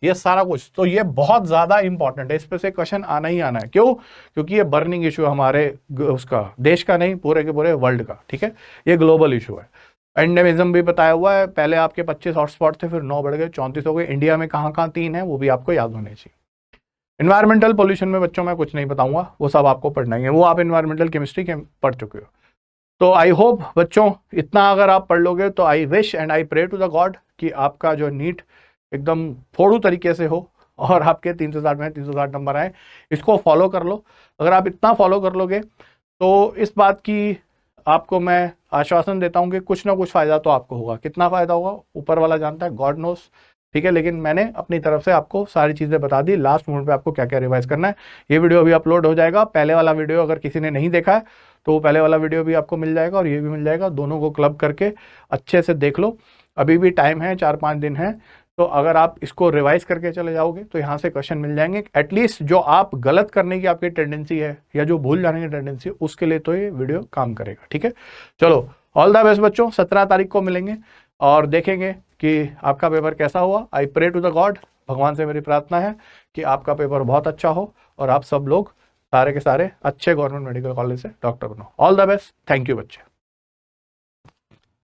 ये सारा कुछ, तो ये बहुत ज़्यादा इंपॉर्टेंट है, इस पर से क्वेश्चन आना ही आना है। क्यों? क्योंकि ये बर्निंग इशू है हमारे उसका, देश का नहीं, पूरे के पूरे वर्ल्ड का, ठीक है, ये ग्लोबल इशू है। एंडेमिज्म भी बताया हुआ है, पहले आपके 25 हॉटस्पॉट थे, फिर 9 बढ़ गए, 34 हो गए। इंडिया में कहाँ 3 है वो भी आपको याद होने चाहिए। इन्वायरमेंटल पोल्यूशन में बच्चों मैं कुछ नहीं बताऊंगा, वो सब आपको पढ़ना ही है, वो आप इन्वायरमेंटल केमिस्ट्री के पढ़ चुके हो। तो आई होप बच्चों इतना अगर आप पढ़ लोगे तो I wish and I pray to the God कि आपका जो नीट एकदम फोड़ू तरीके से हो और आपके 360 में 360 नंबर आए। इसको फॉलो कर लो, अगर आप इतना फॉलो कर लोगे तो इस बात की आपको मैं आश्वासन देता हूँ कि कुछ ना कुछ फ़ायदा तो आपको होगा। कितना फ़ायदा होगा ऊपर वाला जानता है, गॉड नोस, ठीक है, लेकिन मैंने अपनी तरफ से आपको सारी चीज़ें बता दी। लास्ट मोमेंट पे आपको क्या क्या रिवाइज करना है। ये वीडियो अभी अपलोड हो जाएगा, पहले वाला वीडियो अगर किसी ने नहीं देखा है तो वो पहले वाला वीडियो भी आपको मिल जाएगा और ये भी मिल जाएगा, दोनों को क्लब करके अच्छे से देख लो। अभी भी टाइम है, 4-5 दिन है, तो अगर आप इसको रिवाइज करके चले जाओगे तो यहाँ से क्वेश्चन मिल जाएंगे। एटलीस्ट जो आप गलत करने की आपकी टेंडेंसी है या जो भूल जाने की टेंडेंसी है उसके लिए तो ये वीडियो काम करेगा, ठीक है। चलो ऑल द बेस्ट बच्चों, 17 तारीख को मिलेंगे और देखेंगे कि आपका पेपर कैसा हुआ। I pray to the God, भगवान से मेरी प्रार्थना है कि आपका पेपर बहुत अच्छा हो और आप सब लोग सारे के सारे अच्छे गवर्नमेंट मेडिकल कॉलेज से डॉक्टर बनो। All the best. Thank you बच्चे।